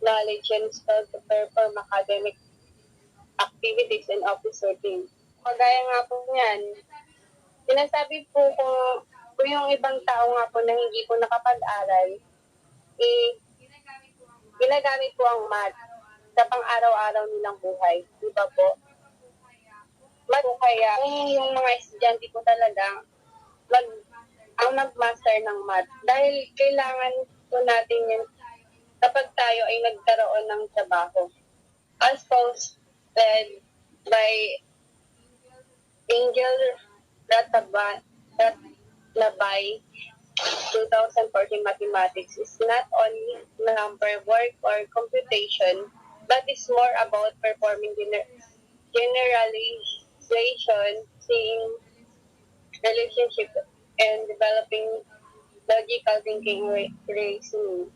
knowledge and skill to perform academic activities and office routine. Kagaya nga po niyan, sinasabi po kung yung ibang tao nga po na hindi po nakapag-aral, ginagamit po ang math sa pang-araw-araw nilang buhay. Di ba po? Math po kaya yung mga estudyante po talaga ang mag-master ng math. Dahil kailangan po natin yan kapag tayo ay nagkaroon ng trabaho. As posted by Angel Ratabay, 2014 mathematics is not only number, work, or computation, but is more about performing generalization, seeing relationship, and developing logical thinking reasoning.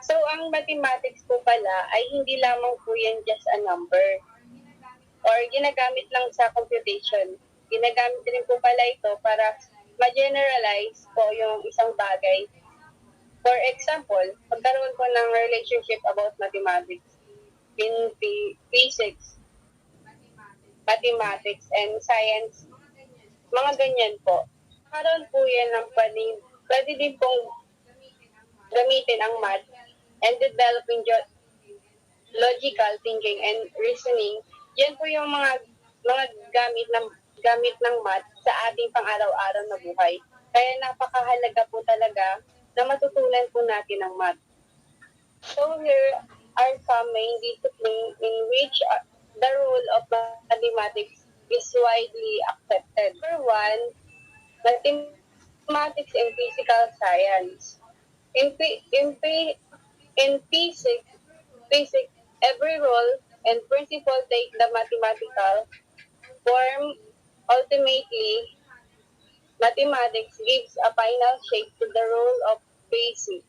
So, ang mathematics po pala ay hindi lamang po yan just a number or ginagamit lang sa computation. Ginagamit rin po pala ito para ma-generalize po yung isang bagay. For example, pagkaroon po ng relationship about mathematics in physics, mathematics, and science, mga ganyan po. Karoon po yan ng pwede din pong gamitin ang math and developing logical thinking and reasoning. Yan po yung mga gamit ng math sa ating pang-araw-araw na buhay. Kaya napakahalaga po talaga na matutunan po natin ang math. So here are some main disciplines in which the role of mathematics is widely accepted. Number one, mathematics and physical science. In physics, every rule and principle take the mathematical form. Ultimately, mathematics gives a final shape to the rule of physics.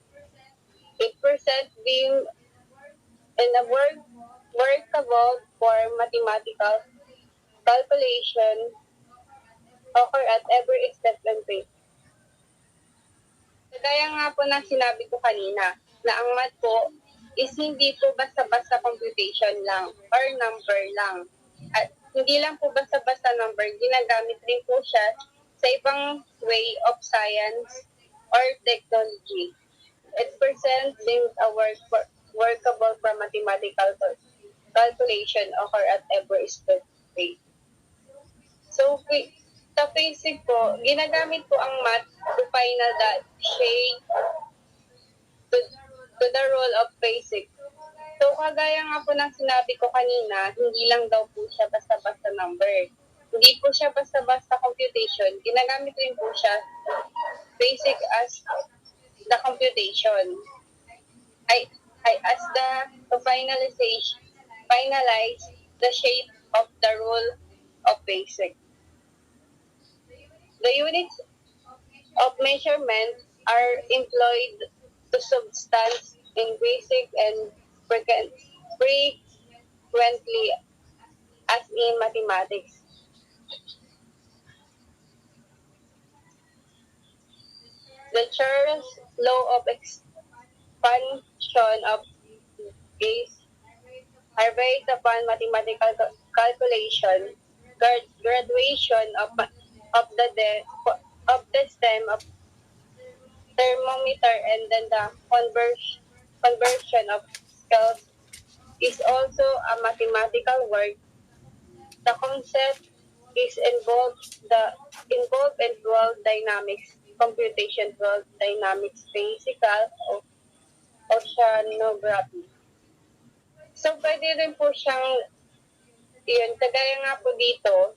It presents them in a workable form. Mathematical calculation occur at every step and phase. Kaya nga po na sinabi ko kanina na ang math po is hindi po basta-basta computation lang or number lang. At hindi lang po basta-basta number, ginagamit din po siya sa ibang way of science or technology. It presents them a workable for mathematical calculation occur at every step phase. So, sa physics po, ginagamit po ang math to final that shape to to the role of basic. So, kagaya nga po ng sinabi ko kanina, hindi lang daw po siya basta-basta number. Hindi po siya basta-basta computation. Ginagamit rin po siya basic as the computation. I as the to finalize the shape of the rule of basic. The units of measurement are employed to substance in basic and frequently as in mathematics. The Charles law of expansion of gaze are based upon mathematical calculation, graduation of the stem of thermometer, and then the conversion of scales is also a mathematical work. The concept is involved in world dynamics, computation, world dynamics, physical, oceanography. So, pwede rin po siyang, yun, kagaya nga po dito,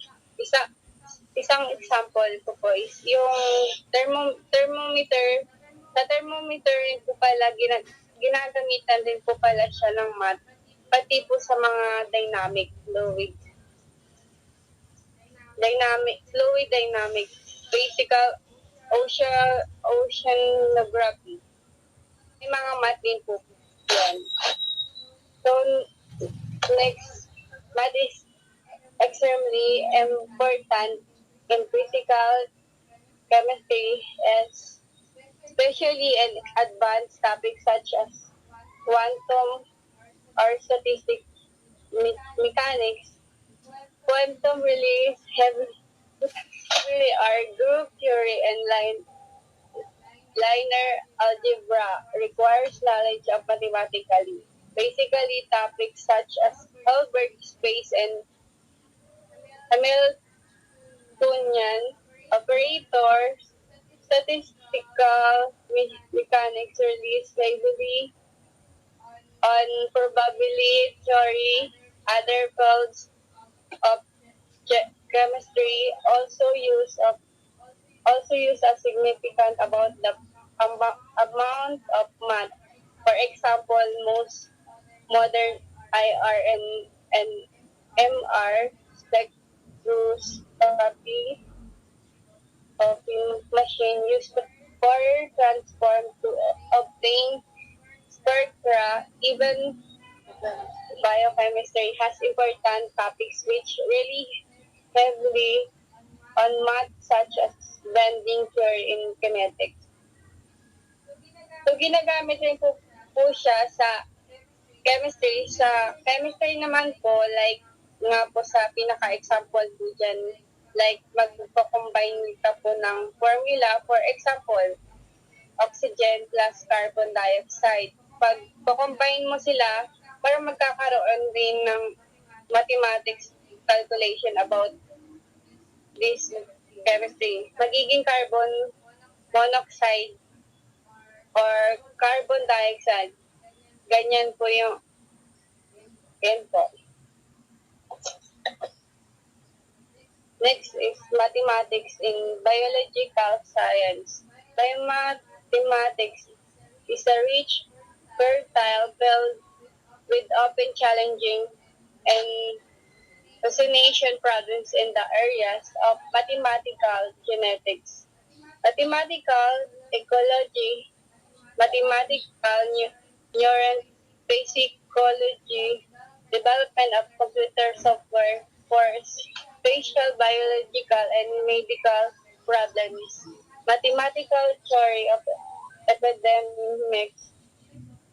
isang example ko po is yung thermometer. Sa thermometer rin po pala, ginagamitan din po pala siya ng math, pati po sa mga fluid dynamic, physical, oceanography. May mga math din po yan. So, next, math is extremely important in physical chemistry, especially in advanced topics such as quantum or statistic mechanics. Quantum really are group theory and linear algebra requires knowledge of mathematically. Basically, topics such as Hilbert space and Hamiltonian operators, statistical mechanics relies heavily on probability theory. Other fields of chemistry also use a significant about the amount of math. For example, most modern IR and MR spectroscopy of machine used to Fourier transform to obtain spectra. Even biochemistry has important topics which really heavily on math such as bending theory in kinetics. So, ginagamit rin po siya sa chemistry. Sa chemistry naman po, like nga po sa pinaka-example po dyan, like magpo-combine ka po ng formula. For example, oxygen plus carbon dioxide. Pag combine mo sila, para magkakaroon din ng mathematics calculation about this chemistry. Magiging carbon monoxide or carbon dioxide. Ganyan po yung yan po. Next is mathematics in biological science. Biomathematics is a rich, fertile field with often challenging and fascination problems in the areas of mathematical genetics, mathematical ecology, mathematical neuropsychology, development of computer software for spatial, biological, and medical problems, mathematical theory of epidemics,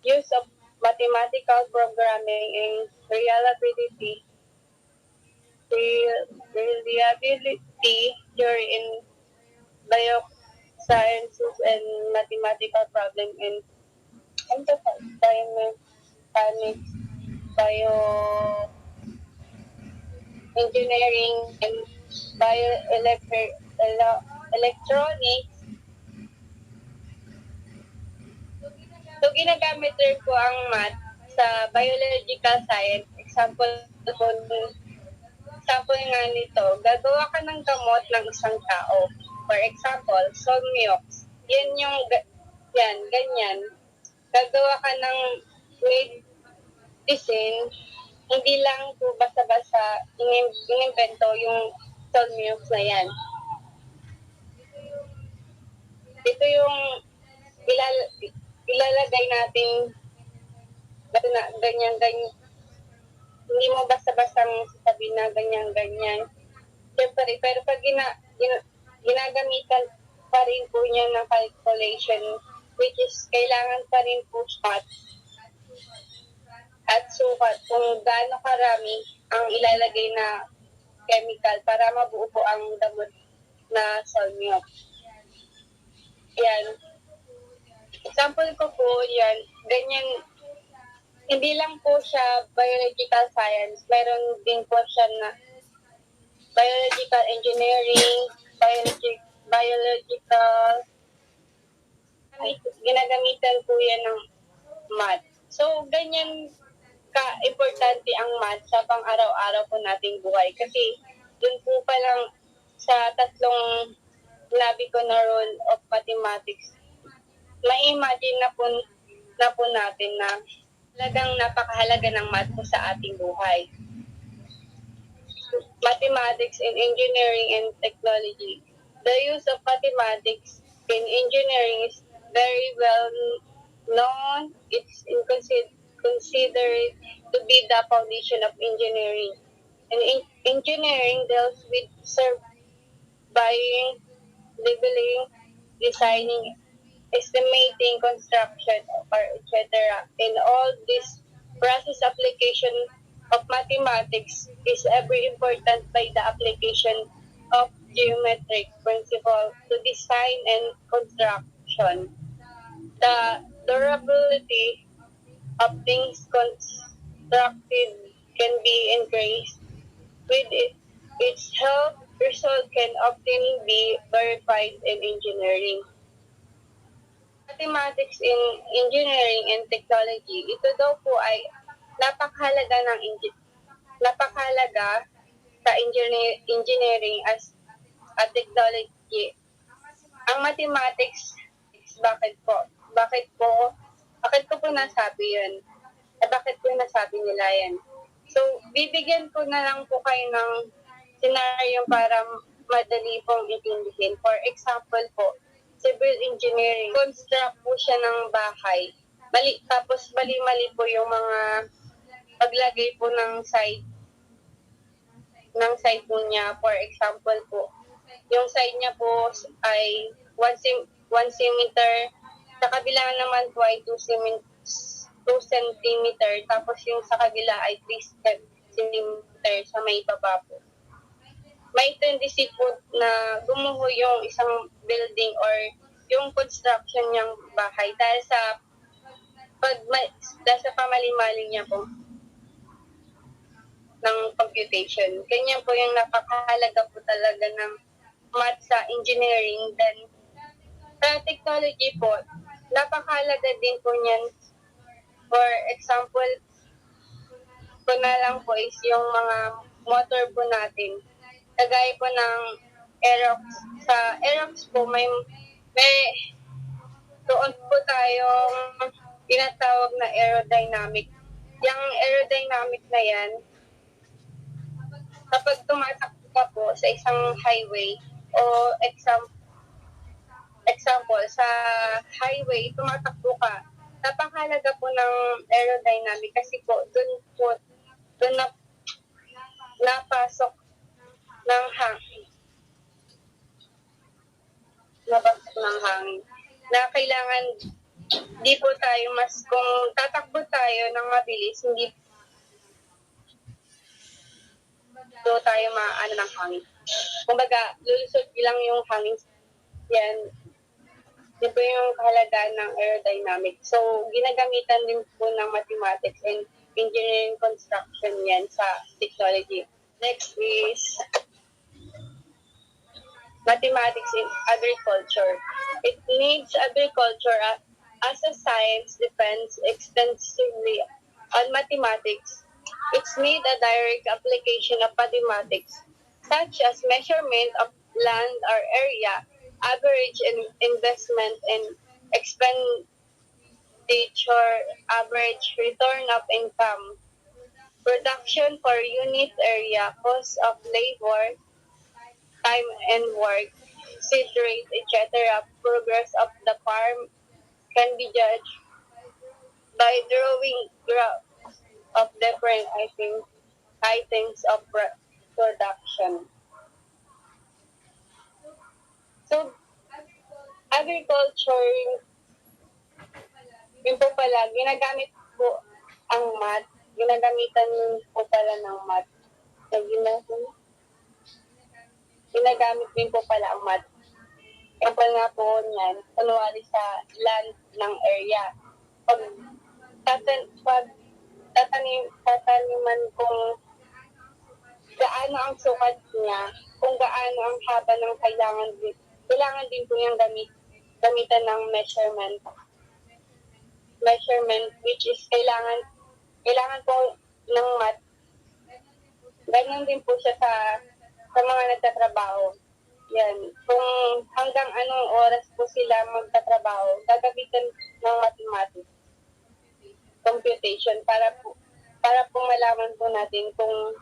use of mathematical programming in reliability theory in biosciences, and mathematical problem in biomechanics, bioengineering, and bioelectronics. So, ginagamit rin po ang math sa biological science. Example nga nito, gagawa ka ng gamot ng isang tao. For example, Solmiox. Ganyan. Gagawa ka ng medicine, hindi lang po basta-basta inimbento yung Solmiox na yan. Ito yung ilalagay natin na ganyan. Hindi mo basta-bastang sasabihin na ganyan. Siyempre, pero pag ginagamitan pa rin po niya ng calculation, which is kailangan pa rin po math at sukat kung gaano karami ang ilalagay na chemical para mabuo po ang damot na solmio. Yan. Example ko po, yan. Ganyan. Hindi lang po siya biological science. Meron din po siya na biological engineering, biological, ginagamitan po yan ng math. So, ganyan ka-importante ang math sa pang-araw-araw po nating buhay. Kasi, dun po pa lang sa tatlong labi ko na rule of mathematics, may imagine na po natin na talagang napakahalaga ng math po sa ating buhay. Mathematics in engineering and technology. The use of mathematics in engineering is very well known. It's considered to be the foundation of engineering. And engineering deals with surveying, labeling, designing, estimating, construction, or etc. In all this process, application of mathematics is ever important by the application of geometric principle to design and construction. The durability of things constructed can be increased. With its help, result can often be verified in engineering. Mathematics in engineering and technology, ito daw po ay napakahalaga sa engineering as a technology. Ang mathematics, bakit ko po nasabi yun? Bakit po nasabi nila yan? So, bibigyan ko na lang po kayo ng scenario para madali pong intindihin. For example po, civil engineering. Construct po siya ng bahay. Tapos mali po yung mga paglagay po ng side po niya. For example po, yung side niya po ay 1 centimeter. Sa kabila naman po ay 2 centimeter. Tapos yung sa kabila ay 3 centimeter sa may baba po. May tendency po na gumuho yung isang building or yung construction niyang bahay dahil sa pamali-mali niya po ng computation. Ganyan po yung napakahalaga po talaga ng math sa engineering. Then, sa technology po, napakahalaga din po niyan. For example, po na lang po is yung mga motor po natin. Kagaya po ng Aerox. Sa Aerox po, may doon po tayong tinatawag na aerodynamic. Yung aerodynamic na yan, kapag tumatakbo ka po sa isang highway o example, sa highway, tumatakbo ka, napakahalaga po ng aerodynamic kasi po, doon napasok ng hangin. Na kailangan di po tayo kung tatakbo tayo ng mabilis, hindi po tayo maano ng hangin. Kumbaga, lulusot lang yung hangin. Yan. Yan po yung kahalagaan ng aerodynamic. So, ginagamitan din po ng mathematics and engineering construction yan sa technology. Next is mathematics in agriculture. It needs agriculture As a science depends extensively on mathematics, it's made a direct application of mathematics, such as measurement of land or area, average investment and expenditure, average return of income, production per unit area, cost of labor, time and work, seed rate, etc. Progress of the farm can be judged by drawing graphs of different items of production. So, agriculture, yun po pala, ginagamit po ang math, ginagamitan po pala ng math. So, ginagamit din po pala ang math. Kapag nga po niyan, kunwari sa land ng area. Pag, pag tataniman kung gaano ang sukat niya, kung gaano ang haba ng kailangan din po niyang gamitan ng measurement which is kailangan po ng math. Ganyan din po siya sa mga nagtatrabaho. Yan. Kung hanggang anong oras po sila magtatrabaho, gagamitan ng mathematics, computation, para po malaman po natin kung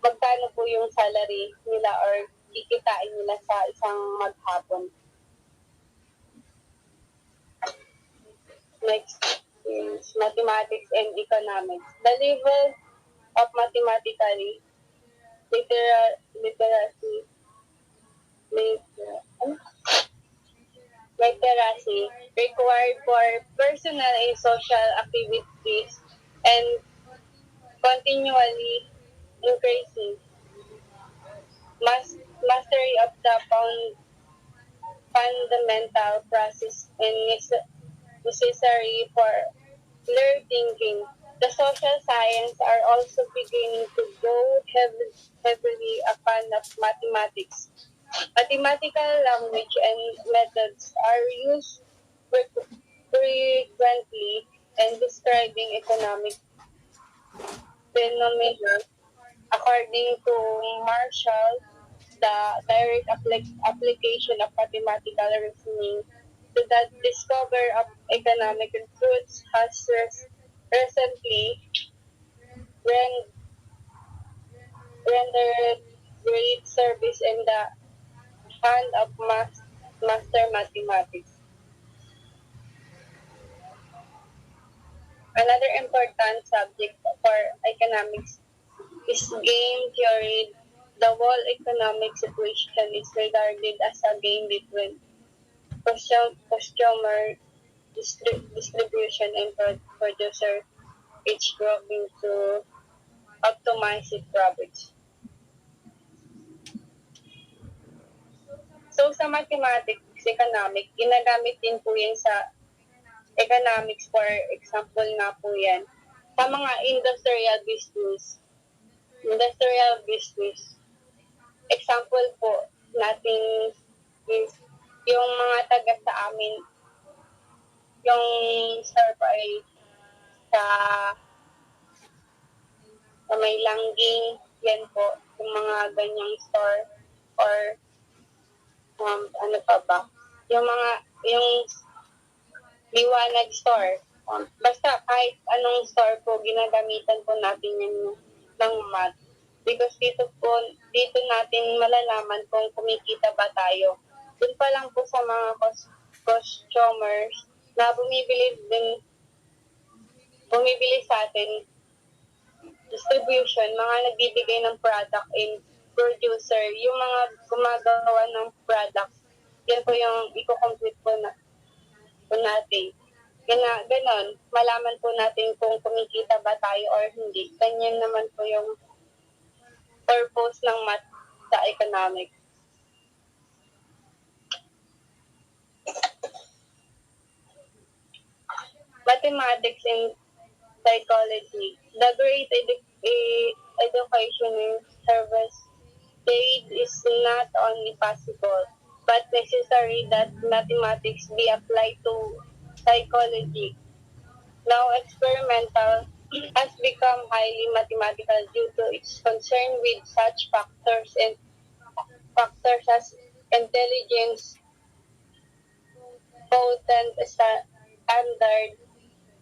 magkano po yung salary nila or kikitain nila sa isang maghapon. Next is mathematics and economics. The level of mathematically literacy required for personal and social activities and continually increasing mastery of the fundamental process and necessary for clear thinking. The social sciences are also beginning to go heavily upon of mathematics. Mathematical language and methods are used frequently in describing economic phenomena. According to Marshall, the direct application of mathematical reasoning to the discovery of economic truths has recently rendered great service in the hand of master mathematics. Another important subject for economics is game theory. The whole economic situation is regarded as a game between customer distribution and producer, each working to optimize its profits. So sa mathematics, economic, ginagamit din po yan sa economics, for example nga po yan, sa mga industrial business. Example po natin is yung mga taga sa amin, yung store po ay sa may langging, yan po, yung mga ganyang store, or ano pa ba, yung liwanag store. Basta kahit anong store po, ginagamitan po natin yan ng math. Because dito natin malalaman kung kumikita ba tayo. Doon pa lang po sa mga customers na bumibili sa atin, distribution, mga nagbibigay ng product and producer, yung mga gumagawa ng product, yan po yung i-complete po natin. Ganon, malaman po natin kung kumikita ba tayo or hindi. Ganyan naman po yung purpose ng math sa economics. Mathematics and psychology. The great education in service state is not only possible, but necessary that mathematics be applied to psychology, now experimental, has become highly mathematical due to its concern with such factors as intelligence, potent standard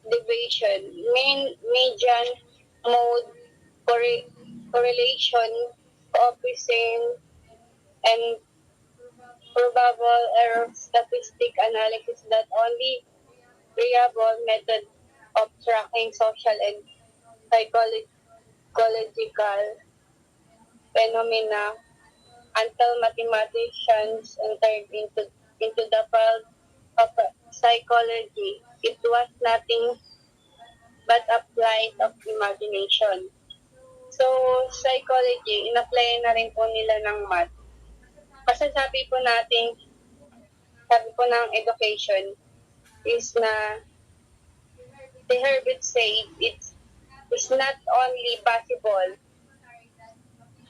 deviation, median mode, correlation, coefficient, and probable error statistic analysis that only reliable method of tracking social and psychological phenomena until mathematicians entered into the field of psychology. It was nothing but a flight of imagination. So, psychology, in-apply na rin po nila ng math. Kasi sabi po ng education is na the Herbert said it's not only possible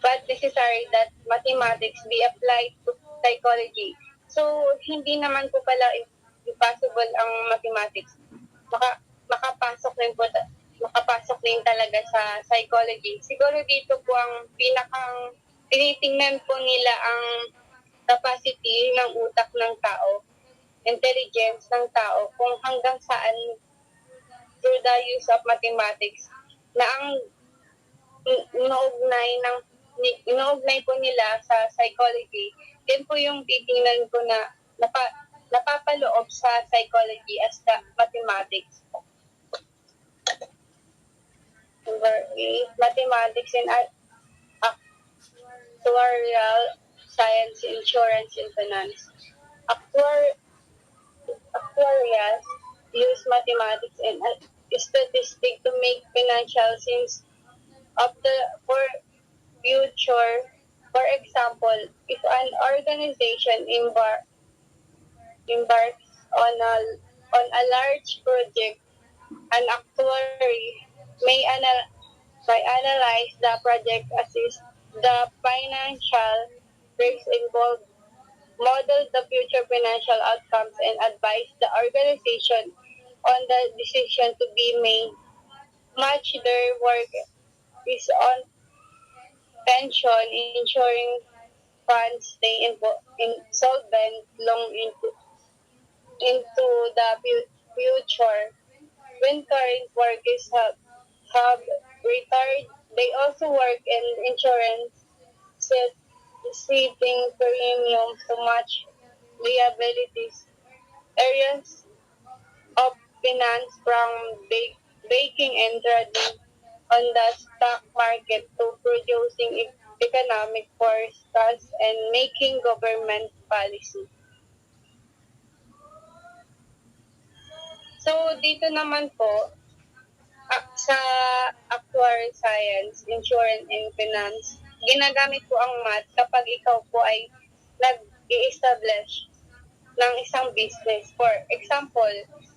but necessary that mathematics be applied to psychology. So, hindi naman po pala impossible ang mathematics. Makapasok rin po makapasok din talaga sa psychology. Siguro dito po ang pinakang tinitingnan po nila ang capacity ng utak ng tao, intelligence ng tao, kung hanggang saan through the use of mathematics na ang inaugnay po nila sa psychology, yan po yung titingnan ko na napapaloob sa psychology as the mathematics. Number 8, mathematics and actuarial science, insurance, and finance. Actuarials use mathematics and statistics to make financial sense of for future. For example, if an organization embarks on a large project, an actuary may analyze the project, assess the financial risks involved, model the future financial outcomes, and advise the organization on the decision to be made. Much their work is on pension, ensuring funds stay solvent long into the future. When current workers have retired, they also work in insurance, setting premiums to match liabilities. Areas of finance from baking and trading on the stock market to producing economic forecasts and making government policy. So, dito naman po, sa actuarial science, insurance, and finance, ginagamit po ang math kapag ikaw po ay nag-i-establish ng isang business. For example,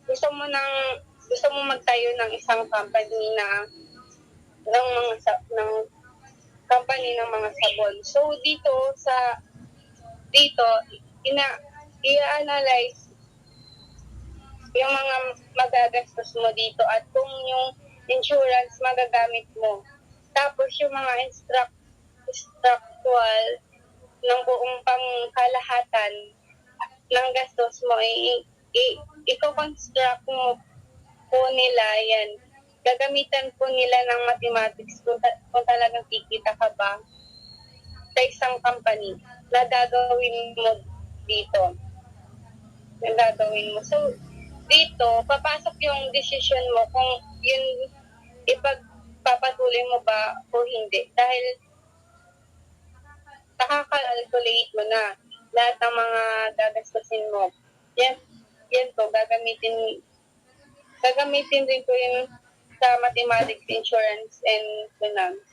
gusto mo magtayo ng isang company ng company ng mga sabon. So dito i-analyze yung mga magagastos mo dito at kung yung insurance magagamit mo. Tapos yung mga structural ng buong pangkalahatan ng gastos mo, i-construct mo po nila yan. Gagamitan po nila ng mathematics kung talagang kikita ka ba sa isang company na gagawin mo dito. Na gagawin mo. So, dito, papasok yung decision mo kung yun ipagpapatuloy mo ba o hindi. Dahil nakaka-calculate mo na lahat ng mga gagastusin mo. Yan po, gagamitin din po yun sa mathematics, insurance, and finance.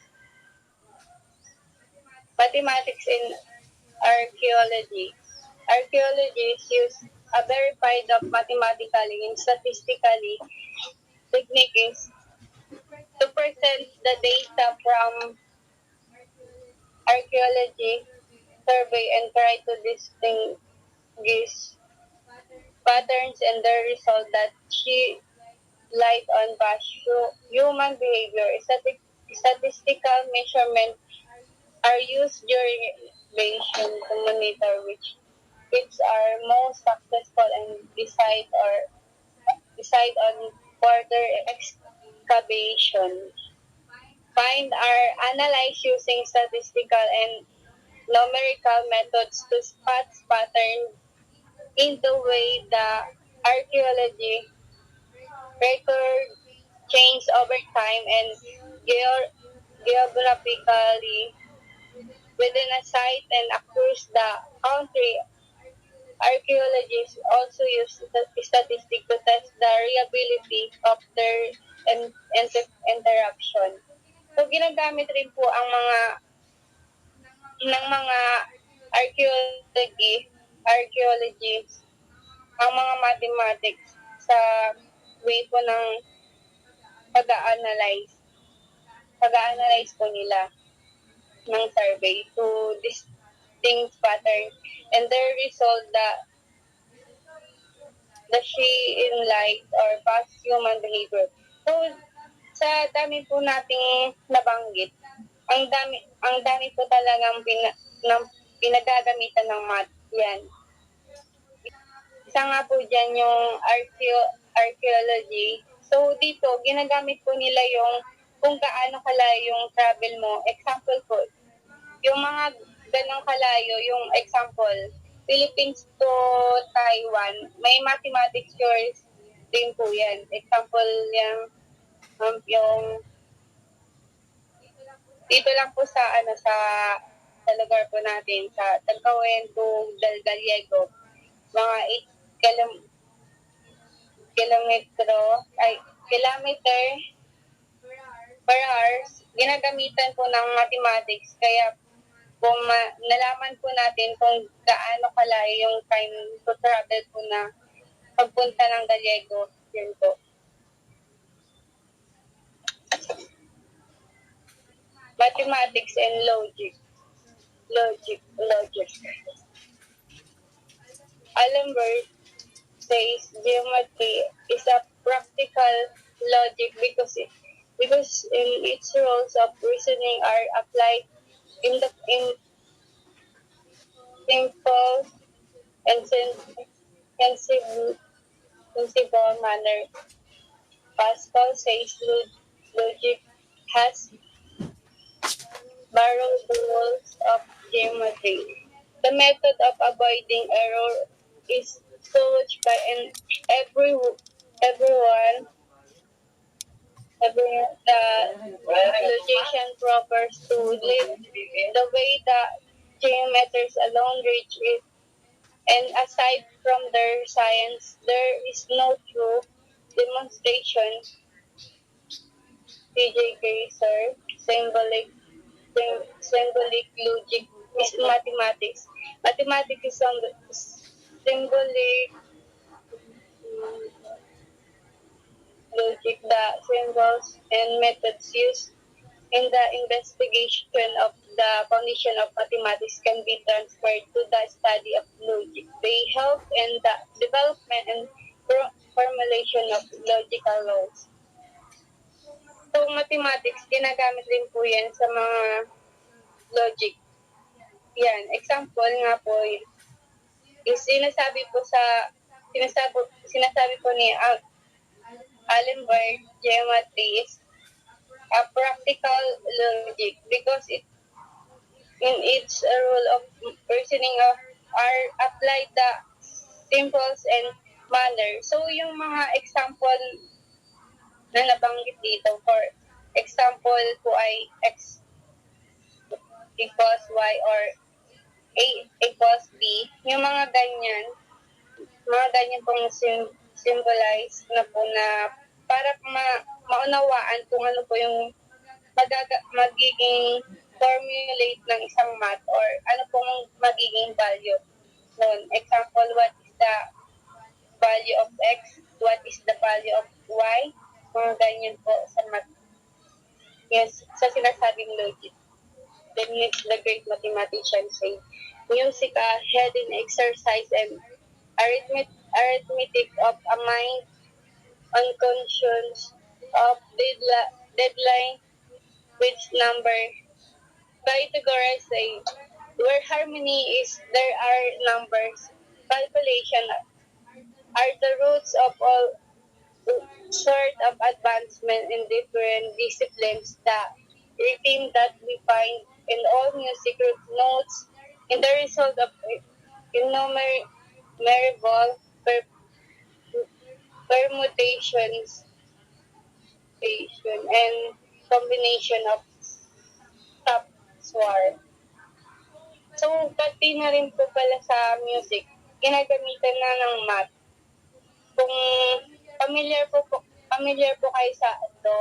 Mathematics and archaeology. Archaeologists use a verified of mathematically and statistically techniques to present the data from archaeology survey and try to distinguish patterns and the result that she light on past human behavior. Statistical measurements are used during evaluation to monitor which are most successful and decide on further excavation. Find are analyzed using statistical and numerical methods to spot patterns in the way the archaeology record change over time and geographically within a site and across the country. Archaeologists also use statistics to test the reliability of their interruption. So ginagamit rin po ang mga ng mga archaeologists, ang mga mathematics sa way po ng pag-analyze pag-analyze po nila ng survey to distinct patterns and their result the she in light or past human behavior. So, sa dami po nating nabanggit, ang dami po talagang pinagagamitan ng math yan. Isa nga po dyan yung archaeology. So, dito, ginagamit po nila yung kung gaano kalayo yung travel mo. Example po, yung mga ganong kalayo, yung example, Philippines to Taiwan, may mathematics course din po yan. Example, yung dito lang po sa lugar po natin, sa Tagkawen to Del Gallego, mga 8 kilometer per hour, ginagamitan po ng mathematics. Kaya kung nalaman po natin kung gaano kalayo yung time to travel po na pagpunta ng Gallego, yun po. Mathematics and logic. Allenberg says geometry is a practical logic because in its rules of reasoning are applied in simple and sensible manner. Pascal says logic has borrowed the rules of geometry. The method of avoiding error is sought by everyone. The logician prefers to live the way the geometers alone reach it, and aside from their science, there is no true demonstration. P.J. Kaiser, symbolic logic is mathematics. Mathematics is symbolic logic, the symbols and methods used in the investigation of the foundation of mathematics can be transferred to the study of logic. They help in the development and formulation of logical laws. So, mathematics, ginagamit rin po yan sa mga logic. Yan, example nga po, is sinasabi po ni Allenberg, geometry is a practical logic because in its rule of reasoning are applied the symbols and manner. So, yung mga example na nabanggit dito, for example po ay x equals y or a equals b, yung mga ganyan pong symbolize na po na para maunawaan kung ano po yung magiging formulate ng isang math or ano pong magiging value nun. Example, what is the value of x? What is the value of y? Mga ganyan po sa math. Yes, sa sinasabing logic. Then next, the great mathematician say, music, heading exercise, and arithmetic of a mind, unconscious of deadline, which number. Pythagoras say, where harmony is, there are numbers. Calculation are the roots of all sort of advancement in different disciplines. The rhythm that we find in all music notes in the result of innumerable permutations and combination of subsword. So, pati na rin po pala sa music, ginagamitan na ng math. Kung familiar po kayo sa do,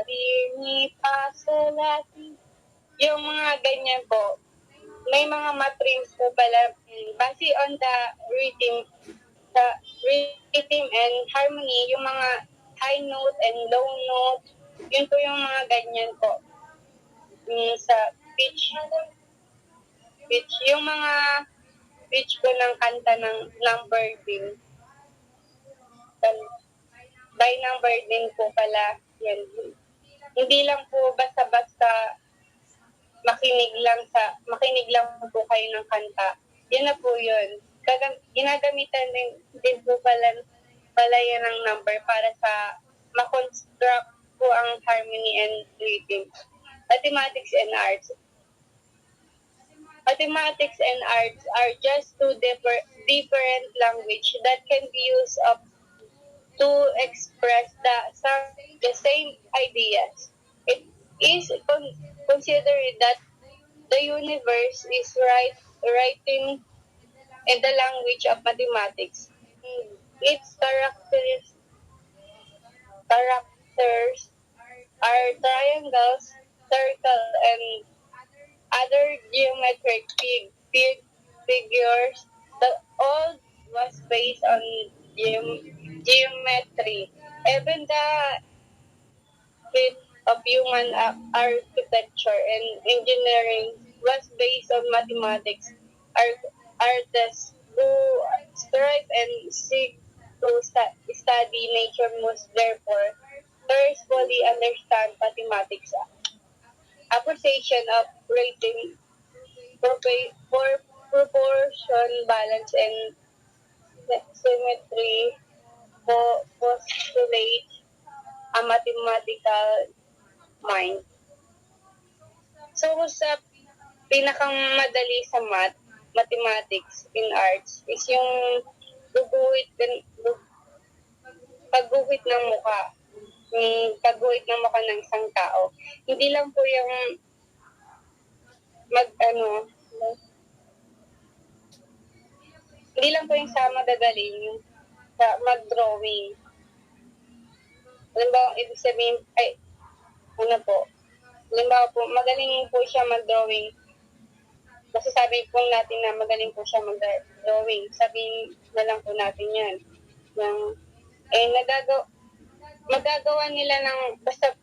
re, mi, fa, sol, la, si. Yung mga ganyan po, may mga math rhymes po pala base on the rhythm, the rhythm and harmony, yung mga high note and low note, yun po yung mga ganyan po. Sa pitch, yung mga pitch ko ng kanta ng number din. By number din po pala yan. Hindi lang po basta-basta makinig lang po kayo ng kanta. Yan na po yun. Ginagamitan din po pala yan ng number para sa ma-construct po ang harmony and rhythm. Mathematics and arts. Mathematics and arts are just two different language that can be used to express the same ideas. It is considered that the universe is writing in the language of mathematics. Its characters are triangles, circle, and other geometric figures. The old was based on geometry. Even the bit of human architecture and engineering was based on mathematics. Artists who strive and seek to study nature must therefore first fully understand mathematics. Appreciation of rating, proportion, balance, and symmetry postulate a mathematical mind. So, sa pinakang madali sa mathematics in arts is yung pagguhit ng mukha. Yung pagguhit ng mukha ng isang tao. Hindi lang po yung hindi lang po yung sa magagaling, yung sa mag-drawing. Halimbawa, ibig sabihin, halimbawa po, magaling po siya mag-drawing. Masasabi po natin na magaling po siya mag-drawing. Sabihin na lang po natin yan. Magagawa nila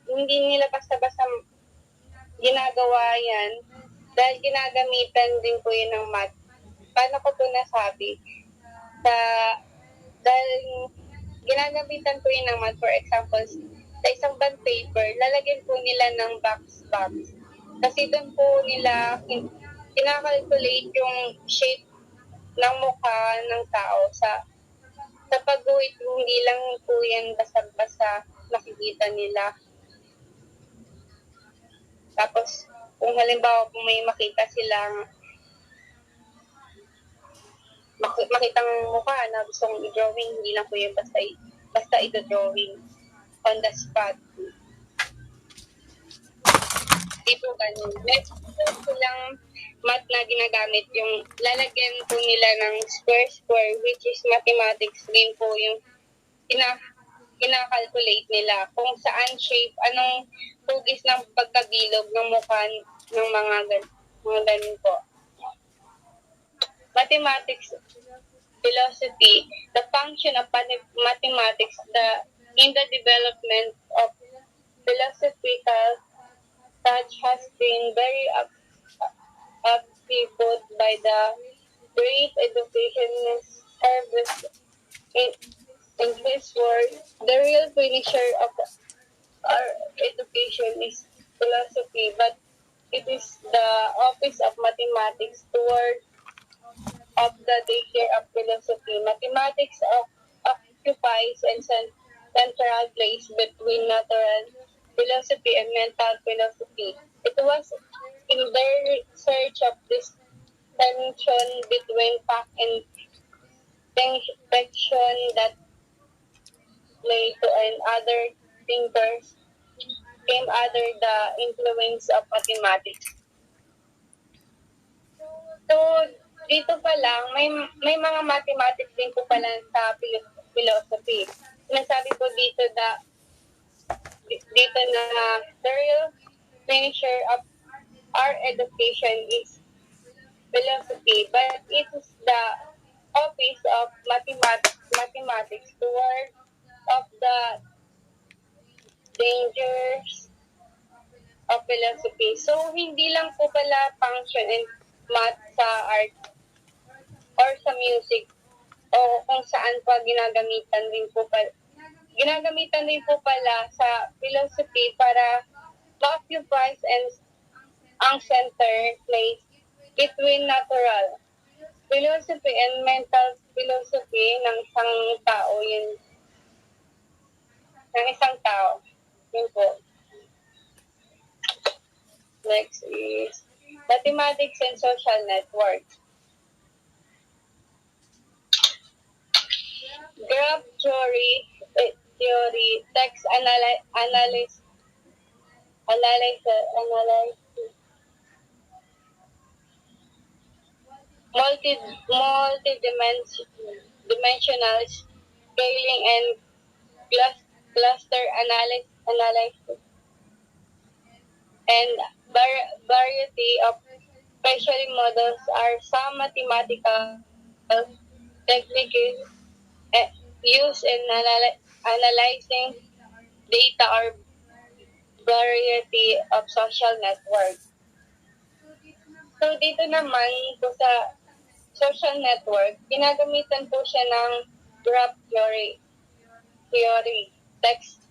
hindi nila basta-basta ginagawa yan dahil ginagamitan din po yun ng math. Paano ko po nasabi? Dahil ginagamitan po yun ng math. For example, sa isang bond paper, lalagyan po nila ng box. Kasi doon po nila kinakalculate yung shape ng mukha ng tao sa pag-guhit. Hindi lang po yan basta-basta nakikita nila. Tapos, kung halimbawa kung may makita silang makitang mukha na gustong i-drawing, hindi lang po yan basta i-drawing on the spot. Di po ganun. Meron silang math na ginagamit, yung lalagyan po nila ng square, which is mathematics din po yung kinakalculate nila kung saan shape, anong hugis ng pagkabilog ng mukha ng mga ganun po. Mathematics philosophy, the function of mathematics in the development of philosophical touch has been very active by the great educationist service In, in his word, the real finisher of our education is philosophy, but it is the office of mathematics toward of the daycare of philosophy. Mathematics occupies a central place between natural philosophy and mental philosophy. It was in their search of this tension between fact and fiction that Plato and other thinkers came under the influence of mathematics. So, dito pa lang, may mga mathematics din po pala sa philosophy. Sinasabi po dito na the real finisher of our education is philosophy, but it is the office of mathematics toward of the dangers of philosophy. So, hindi lang po pala function and math sa art or sa music o kung saan pa ginagamitan din po pala sa philosophy para ma-occupy and ang center place between natural philosophy and mental philosophy ng isang tao yun po. Next is mathematics and social networks. Graph theory, text analysis, multi-dimensional scaling and cluster analysis, and variety of special models are some mathematical techniques used in analyzing data or variety of social networks. So, dito naman po sa social network, ginagamitan po siya ng graph theory, text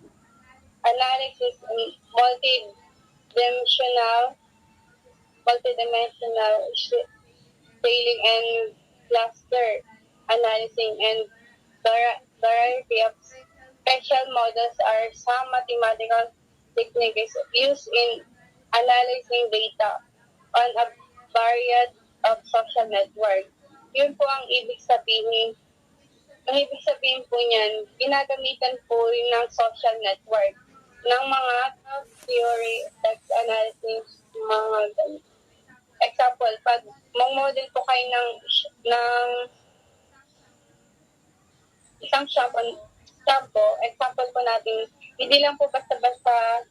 analysis, and multidimensional scaling and cluster analyzing, and variety of special models are some mathematical techniques used in analyzing data on a variety of social network. Yun po ang ibig sabihin. Ang ibig sabihin po niyan, ginagamitan po ng social network ng mga theory, text analysis, mga example, pag mag-model po kayo ng isang example po natin, hindi lang po basta-basta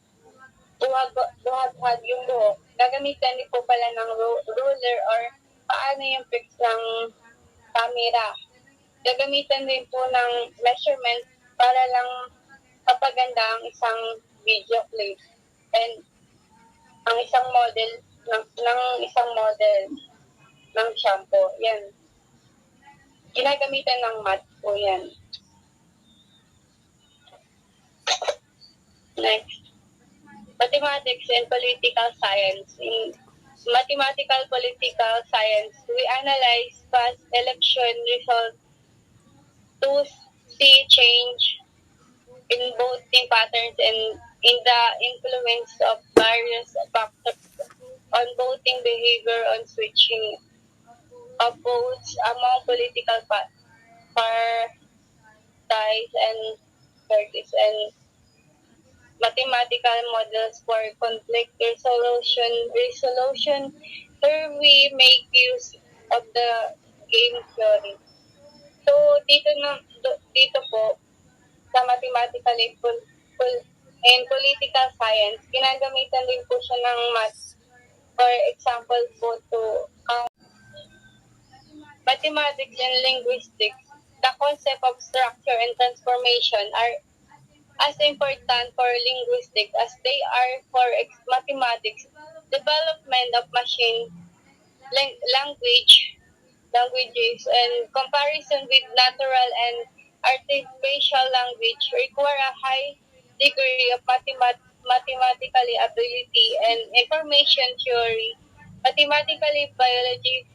buhat-buhat yung buhok. Gagamitan din po pala ng ruler or paano yung fix ng camera. Gagamitan din po ng measurement para lang kapaganda ang isang video clip and ang isang model ng shampoo. Yan. Ginagamitan ng math po yan. Next. Mathematics and political science. In mathematical political science, we analyze past election results to see change in voting patterns and in the influence of various factors on voting behavior, on switching of votes among political parties and parties, and mathematical models for conflict resolution. Here we make use of the game theory. So dito po sa mathematical and political science, ginagamitan din po siya ng math. For example po to mathematics and linguistics, the concept of structure and transformation are as important for linguistics as they are for mathematics. Development of machine languages and comparison with natural and artificial language require a high degree of mathematically ability and information theory, mathematically biology,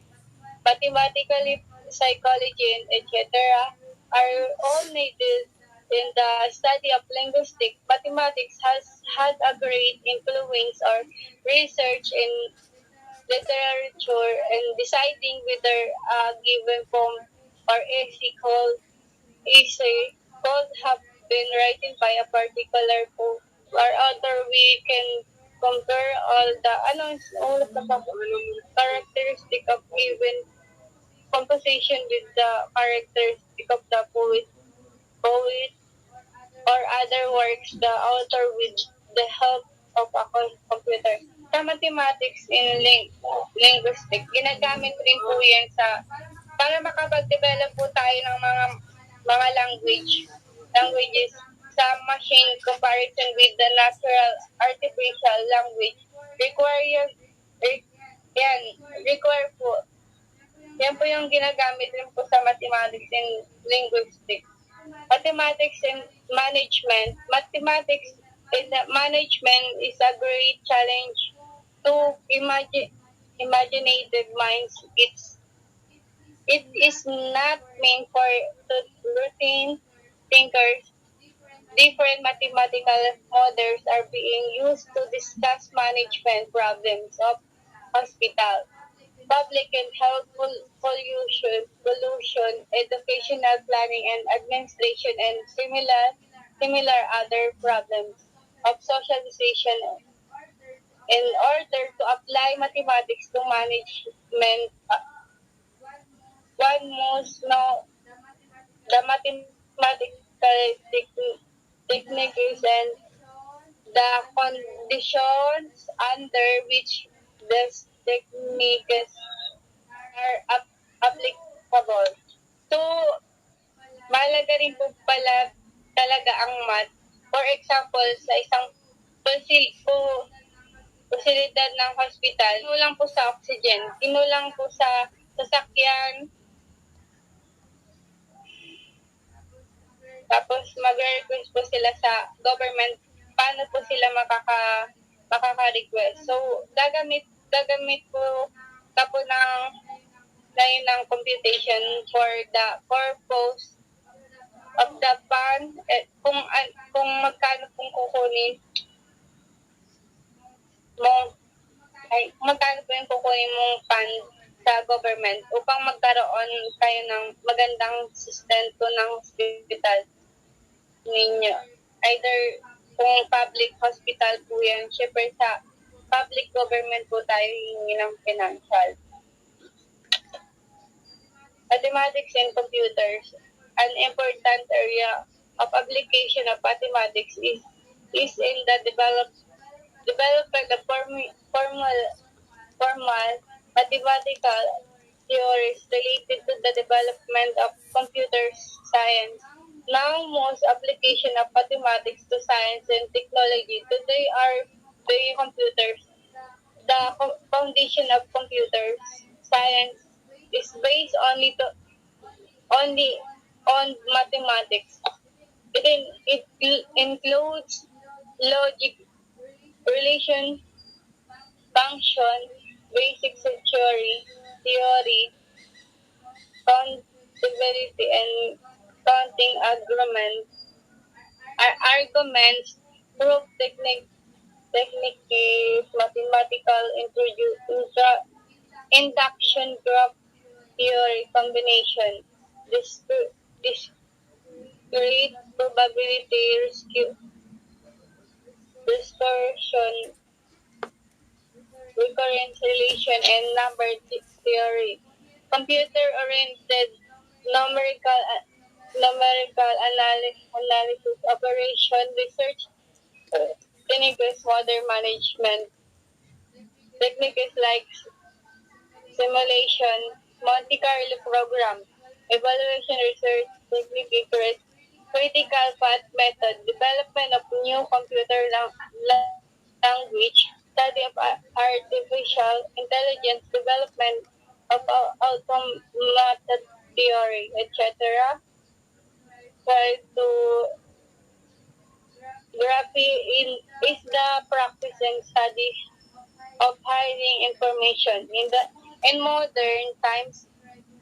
mathematically psychology, and etc. are all needed in the study of linguistics. Mathematics has had a great influence or research in literature and deciding whether a given poem or essay could have been written by a particular poet or author. We can compare all of the characteristic of given composition with the characteristic of the poet or other works the author with the help of a computer. Sa mathematics in linguistics, ginagamit rin po yan para makapag-develop po tayo ng mga languages sa machine comparison with the natural artificial language require yan, require po. Yan po yung ginagamit rin po sa mathematics and linguistics. Mathematics and management. Mathematics and management is a great challenge to imaginative minds. It is not meant for routine thinkers. Different mathematical models are being used to discuss management problems of hospital, public and health pollution, educational planning and administration, and similar other problems of socialization. In order to apply mathematics to management, one must know the mathematical techniques and the conditions under which these techniques are applicable. So, mahalaga rin po pala talaga ang math. For example, sa isang pasilidad ng hospital, kinulang po sa oxygen, kinulang po sa sasakyan, tapos mag-request po sila sa government paano po sila makaka-request. So, gagamit po tapo ng computation for the purpose of the fund, kung magkano pong kukunin mo, magkano po yung kukunin mong fund sa government upang magkaroon kayo ng magandang sustento ng hospital ninyo. Either kung public hospital po yan, syempre sa public government po tayo hihingi ng financial. Mathematics and computers. An important area of application of mathematics is in the development of formal mathematical theories related to the development of computer science. Now, most application of mathematics to science and technology today are the computers. The foundation of computer science is based only on mathematics. It includes logic, relation, function, basic theory, contability, and counting arguments, proof techniques, mathematical induction, graph theory, combination, discrete probability, distortion, recurrence relation, and number theory. Computer-oriented numerical analysis, operation, research, techniques, modern management, techniques like simulation, Monte Carlo program, evaluation research techniques, critical path method, development of new computer language, study of artificial intelligence, development of automated theory, etc. is the practice and study of hiding information. In modern times,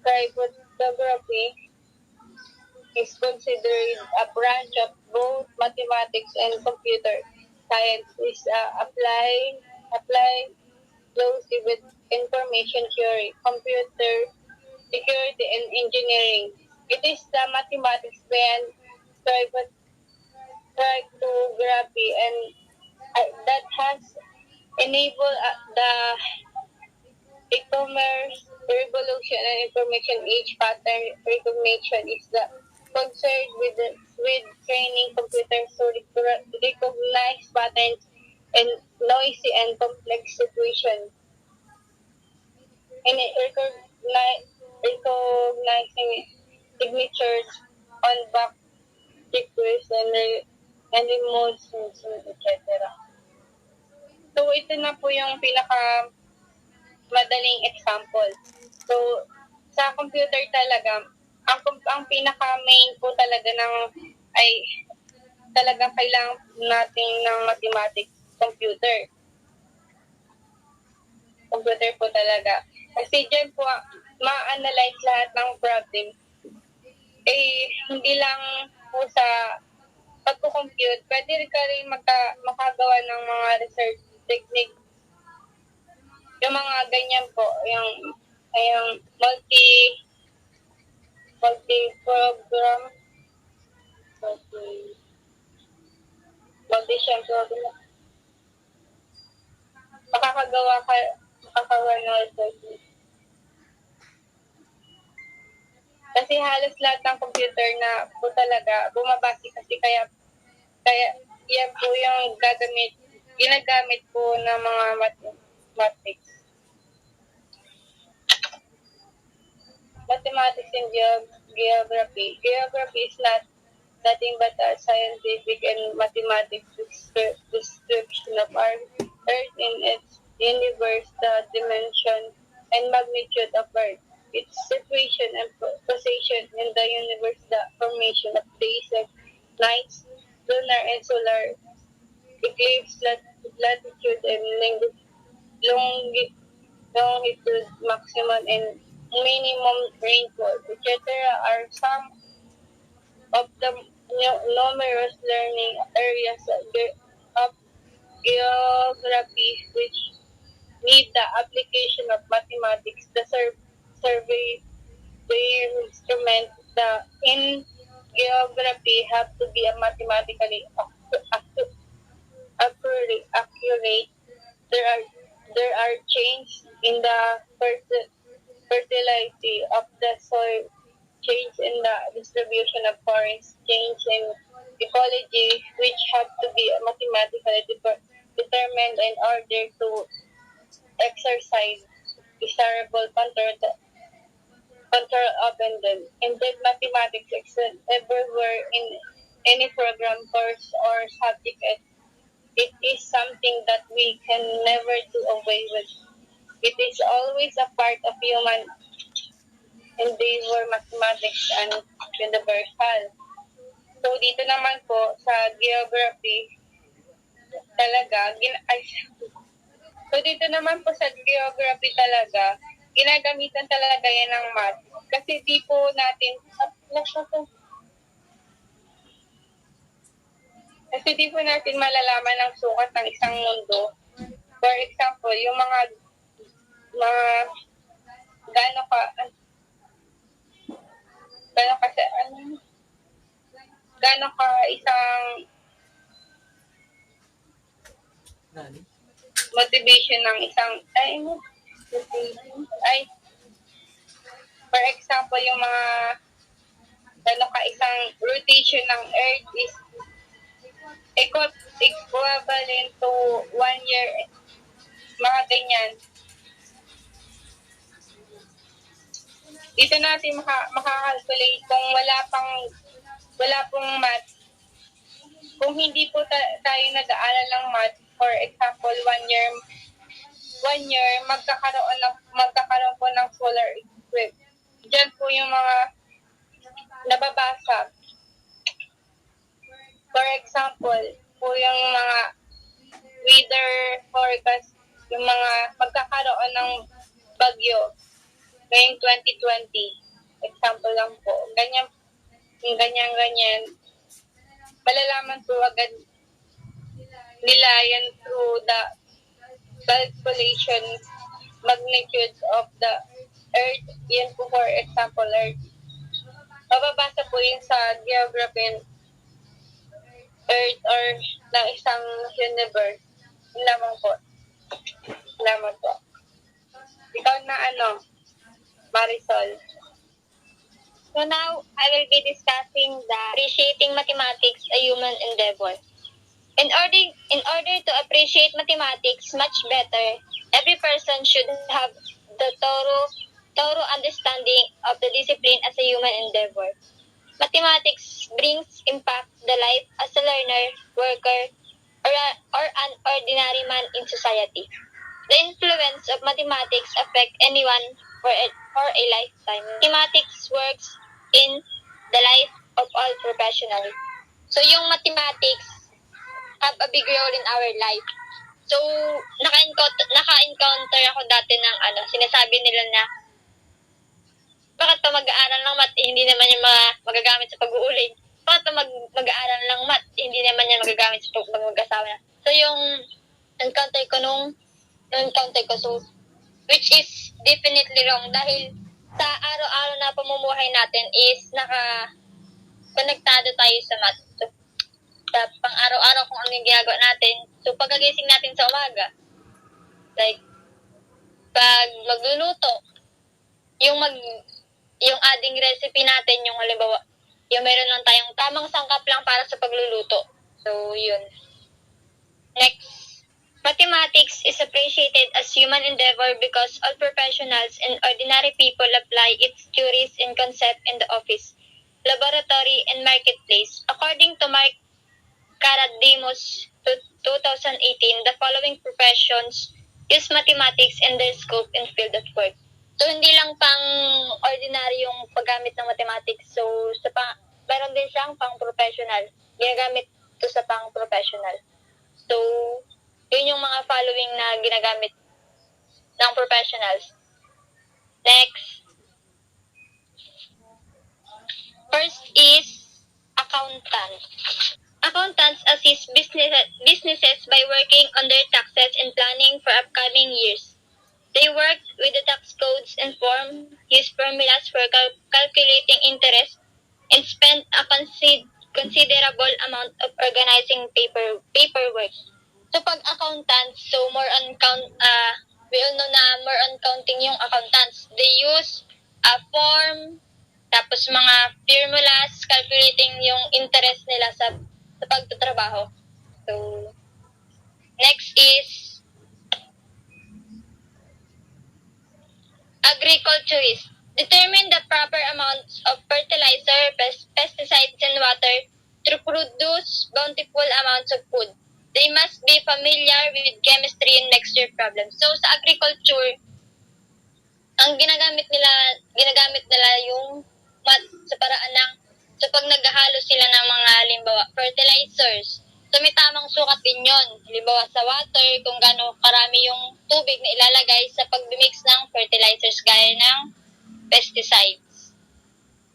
cryptography is considered a branch of both mathematics and computer science. Is applied closely with information theory, computer security, and engineering. It is the mathematics behind cryptography and that has enabled the e-commerce revolution and information age. Pattern recognition is the concern with training computers to recognize patterns in noisy and complex situations. And recognizing signatures on back checkers and remote sensing, etc. So, ito na po yung pinaka madaling example. So, sa computer talaga, ang pinaka main po talaga ay talagang kailangan natin ng mathematics computer. Computer po talaga. Kasi dyan po, ma-analyze lahat ng problem. Hindi lang po sa pagko-compute, pwede ka rin makagawa ng mga research technique. Yung mga ganyan po, yung multi-program, multi-program, makakagawa ng research. Kasi halos lahat ng computer na po talaga bumabase kasi kaya yan po yung ginagamit po ng mga mathematics. Mathematics and geography. Geography is nothing but a scientific and mathematics description of our Earth in its universe, the dimension and magnitude of Earth, its situation and position in the universe, the formation of days and nights, lunar and solar eclipse, latitude and longitude, maximum and minimum rainfall, etc. are some of the numerous learning areas of geography which need the application of mathematics. The survey instrument in geography have to be mathematically accurate. There are changes in the fertility of the soil, change in the distribution of forests, change in ecology, which have to be mathematically determined in order to exercise desirable control of them. Indeed, mathematics exists everywhere in any program, course, or subject. It is something that we can never do away with. It is always a part of human endeavor, mathematics, and universal. So, dito naman po sa geography, ginagamitan talaga yan ng math. Kasi di po natin malalaman ang sukat ng isang mundo. For example, yung mga gaano ka isang motivation ng isang for example, yung mga gaano ka isang rotation ng Earth is equivalent to 1 year, mga ganyan. Dito natin makakalculate kung wala pong math. Kung hindi po tayo nag-aaral ng math, for example, 1 year, magkakaroon po ng solar eclipse. Diyan po yung mga nababasa. example po yung mga weather forecast, yung mga magkakaroon ng bagyo ngayong 2020. Example lang po. Ganyan, malalaman po agad nila yan through the calculation magnitudes of the Earth. Yan po for example, Earth. Mababasa po yun sa geography Earth or ng isang universe. Yun lamang po. Lamang po. Ikaw na Marisol. So now, I will be discussing the appreciating mathematics, a human endeavor. In order to appreciate mathematics much better, every person should have the thorough understanding of the discipline as a human endeavor. Mathematics brings impact the life as a learner, worker, or an ordinary man in society. The influence of mathematics affect anyone for a lifetime. Mathematics works in the life of all professionals. So yung mathematics have a big role in our life. So naka-encounter ako dati ng sinasabi nila na bakit pa mag-aaral ng math, hindi naman yan magagamit sa pag-uuling. Bakit pa mag-aaral ng math, hindi naman yan magagamit sa mag-asawa na. So yung encounter ko, so which is definitely wrong dahil sa araw-araw na pamumuhay natin is naka-konektado tayo sa math. So, sa pang-araw-araw kung ano yung ginagawa natin. So, pagkagising natin sa umaga, like, pag magluluto, yung adding recipe natin, yung halimbawa, yung meron lang tayong tamang sangkap lang para sa pagluluto. So, yun. Next. Mathematics is appreciated as human endeavor because all professionals and ordinary people apply its theories and concept in the office, laboratory, and marketplace. According to Mark Karadimos 2018, the following professions use mathematics in their scope and field of work. So, hindi lang pang ordinary yung paggamit ng mathematics. So, meron din siyang pang professional. Ginagamit to sa pang professional. So, yun yung mga following na ginagamit ng professionals. Next. First is accountant. Accountants assist businesses by working on their taxes and planning for upcoming years. They work with the tax codes and form, use formulas for calculating interest, and spend a considerable amount of organizing paperwork. So, pag accountants, so more on we all know na more on counting yung accountants. They use a form, tapos mga formulas, calculating yung interest nila sa pagtatrabaho. So, next is agriculturist. Determine the proper amounts of fertilizer, pesticides, and water to produce bountiful amounts of food. They must be familiar with chemistry and mixture problems. So, sa agriculture, ang ginagamit nila yung math sa paraan ng, so pag naghahalo sila ng mga, halimbawa, fertilizers, so may tamang sukat din yun. Halimbawa sa water, kung gaano karami yung tubig na ilalagay sa pag-mix ng fertilizers gaya ng pesticides.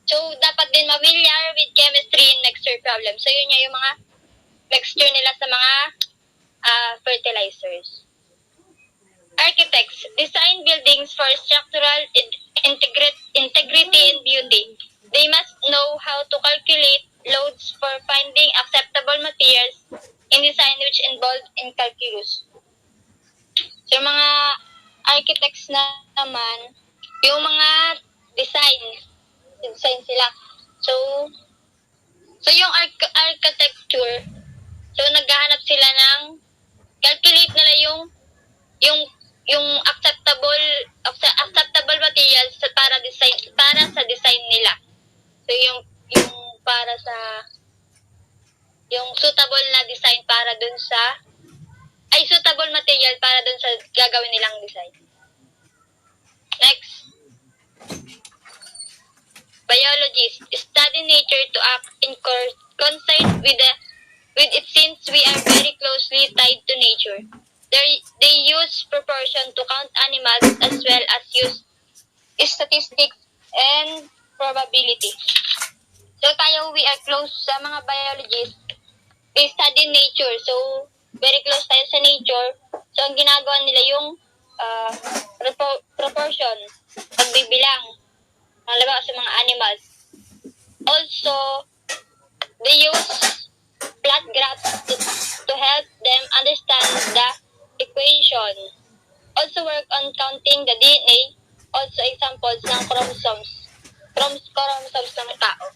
So, dapat din familiar with chemistry and mixture problems. So, yun yung mga mixture nila sa mga fertilizers. Architects design buildings for structural integrity and beauty. They must know how to calculate loads for finding acceptable materials in design which involve in calculus. So, mga architects naman, yung mga design sila. So yung architecture, so naghahanap sila ng calculate nila yung acceptable materials para sa design nila. So yung para sa yung suitable na design para dun sa suitable material para dun sa gagawin nilang design. Next. Biologists study nature to act in concert with the with it since we are very closely tied to nature. They use proportion to count animals as well as use statistics and probability. So tayo, we are close sa mga biologists. They study nature. So, very close tayo sa nature. So, ang ginagawa nila yung proportion, pagbibilang, halimbawa sa mga animals. Also, they use plot graphs to help them understand the equation. Also work on counting the DNA. Also examples ng chromosomes. Chromosomes ng tao.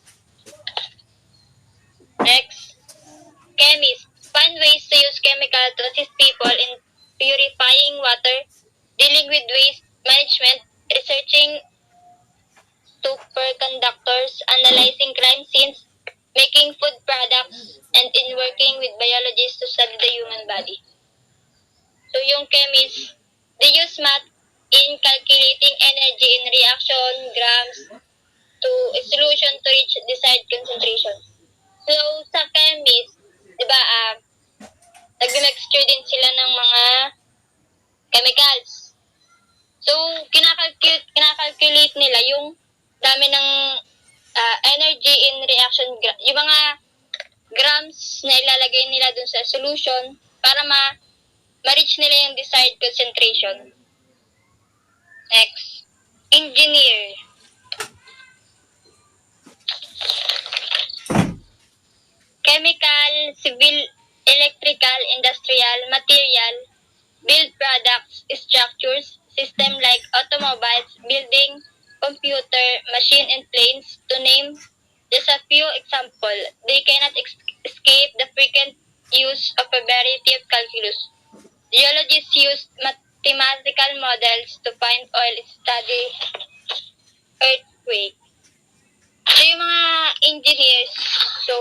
Next, chemists find ways to use chemical to assist people in purifying water, dealing with waste management, researching superconductors, analyzing crime scenes, making food products, and in working with biologists to study the human body. So yung chemists, they use math in calculating energy in reaction grams to a solution to reach desired concentration. So sa chemists, di ba, nag-mixture din sila ng mga chemicals. So, kinakalculate nila yung dami ng energy in reaction, yung mga grams na ilalagay nila dun sa solution para ma-reach nila yung desired concentration. Next, engineer. Chemical, civil, electrical, industrial, material, build products, structures, system like automobiles, building, computer, machine, and planes, to name just a few examples. They cannot escape the frequent use of a variety of calculus. Geologists use mathematical models to find oil, study earthquake. So yung mga engineers, so,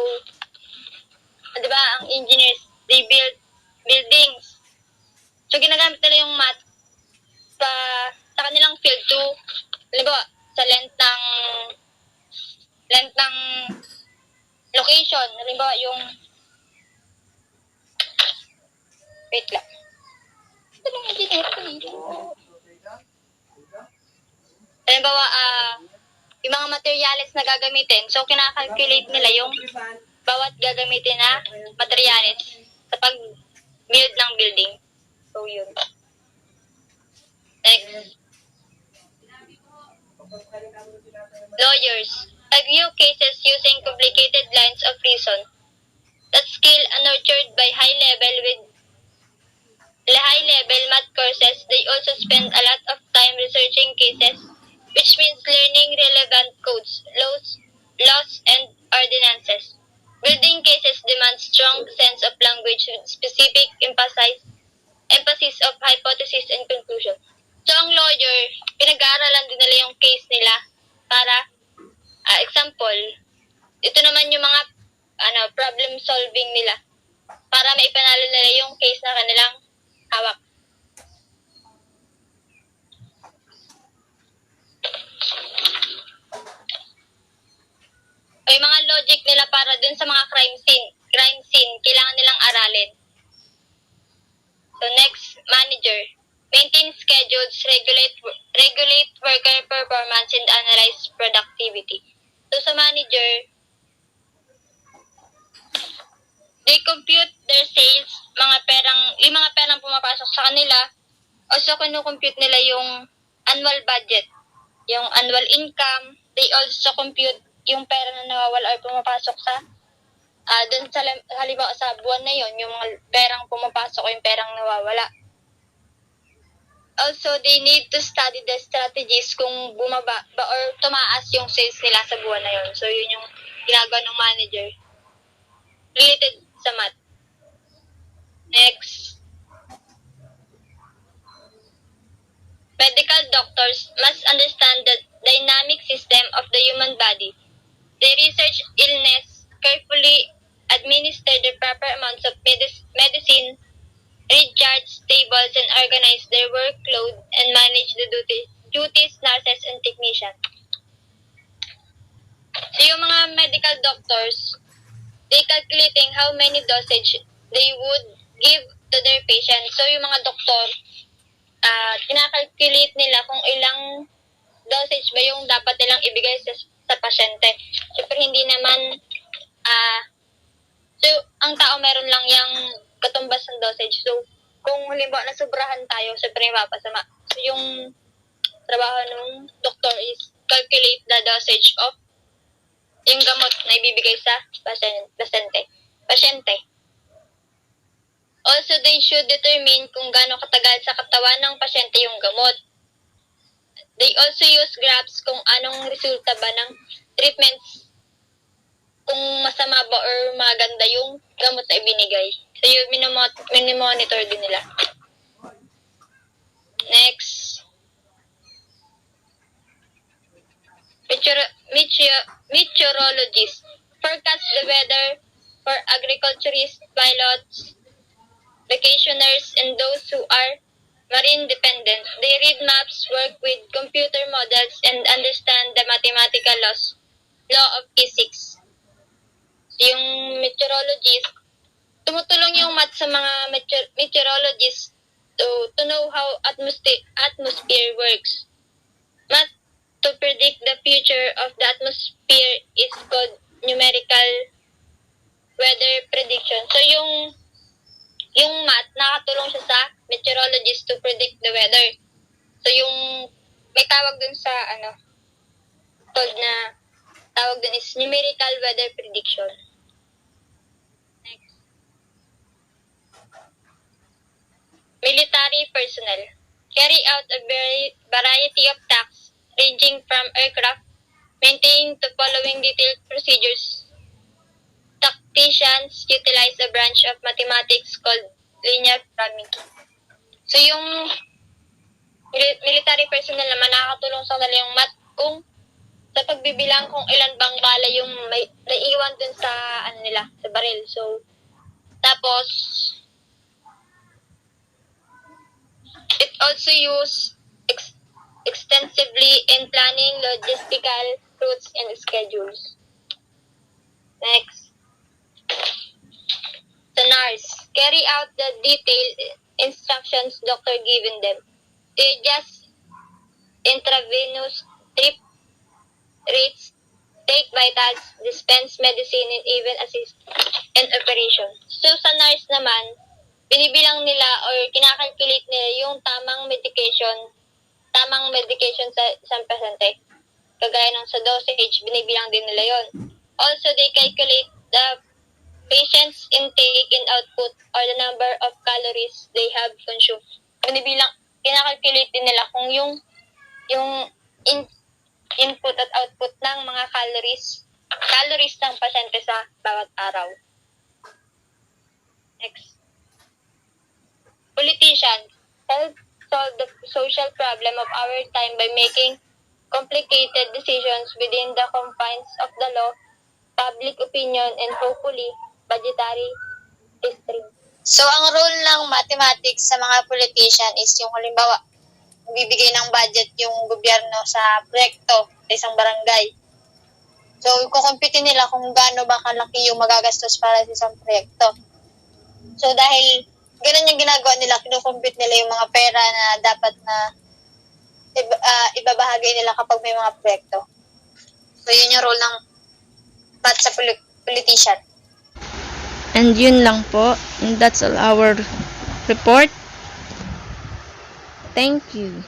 di ba, ang engineers, they build buildings. So ginagamit nila yung math sa kanilang field to, halimbawa, sa length ng location, halimbawa yung, wait lang. Ito lang engineer ko nito. Halimbawa, yung mga materials na gagamitin, so kinakalculate nila yung bawat gagamitin na materials sa pag-build ng building. So, yun. Next. Lawyers. Review cases using complicated lines of reason. That skill nurtured by high-level math courses, they also spend a lot of time researching cases, which means learning relevant codes, laws, and ordinances. Building cases demand strong sense of language with specific emphasis of hypothesis and conclusion. So, ang lawyer, pinag-aaralan din nila yung case nila para, example, ito naman yung mga problem solving nila para maipanalo nila yung case na kanilang hawak. O yung mga logic nila para dun sa mga crime scene, kailangan nilang aralin. So next, manager. Maintain schedules, regulate worker performance, and analyze productivity. So sa manager, they compute their sales, yung mga perang pumapasok sa kanila. Also, kinukompute nila yung annual budget, yung annual income. They also compute yung pera na nawawala or pumapasok sa dun sa halimbawa sa buwan na yon, yung mga perang pumapasok o yung perang nawawala. Also, they need to study the strategies kung bumaba ba or tumaas yung sales nila sa buwan na yon. So, yun yung ginagawa ng manager related sa math. Next. Medical doctors must understand the dynamic system of the human body. They research illness, carefully administer the proper amounts of medicine, read charts, tables, and organize their workload and manage the duties, nurses, and technicians. So yung mga medical doctors, they calculating how many dosage they would give to their patient. So, yung mga doktor, kinakalculate nila kung ilang dosage ba yung dapat nilang ibigay sa pasyente. Siyempre, hindi naman, so, ang tao meron lang yung katumbas ng dosage. So, kung halimbawa nasubrahan tayo, siyempre mapasama. So, yung trabaho ng doktor is calculate the dosage of yung gamot na ibibigay sa pasyente. Also, they should determine kung gaano katagal sa katawan ng pasyente yung gamot. They also use graphs kung anong resulta ba ng treatments, kung masama ba or maganda yung gamot na ibinigay. So, yung minimonitor din nila. Next. Meteorologists forecast the weather for agriculturists, pilots, vacationers, and those who are marine dependent. They read maps, work with computer models, and understand the mathematical law of physics. Yung meteorologist, tumutulong yung math sa mga meteorologists to know how atmosphere works. Math to predict the future of the atmosphere is called numerical weather prediction. So, yung math, nakatulong siya sa meteorologist to predict the weather. So, may tawag dun sa, tawag dun is numerical weather prediction. Next. Military personnel carry out a variety of tasks ranging from aircraft maintaining to following detailed procedures. Tacticians utilize a branch of mathematics called linear programming. So, yung military personnel naman, nakakatulong sa kanila yung math kung sa pagbibilang kung ilan bang bala yung may naiiwan dun sa sa baril. So, tapos it also used extensively in planning logistical routes and schedules. Next. The nurse carry out the detailed instructions doctor given them. They adjust intravenous trip rates, take vitals, dispense medicine, and even assist in operation. So, sa nurse naman, binibilang nila or kinakalculate nila yung tamang medication sa isang pasyente. Kagaya ng sa dosage, binibilang din nila yon. Also, they calculate the patient's intake and output or the number of calories they have consumed. Kinakalculate din nila kung yung input at output ng mga calories ng pasyente sa bawat araw. Next. Politicians help solve the social problem of our time by making complicated decisions within the confines of the law, public opinion, and hopefully, budgetary history. So, ang role ng mathematics sa mga politician is yung halimbawa, bibigay ng budget yung gobyerno sa proyekto sa isang barangay. So, kukumpitin nila kung gaano ba kalaki yung magagastos para sa isang proyekto. So, dahil ganun yung ginagawa nila, kinukumpit nila yung mga pera na dapat na ibabahagi nila kapag may mga proyekto. So, yun yung role ng math sa politician. And yun lang po. And that's all our report. Thank you.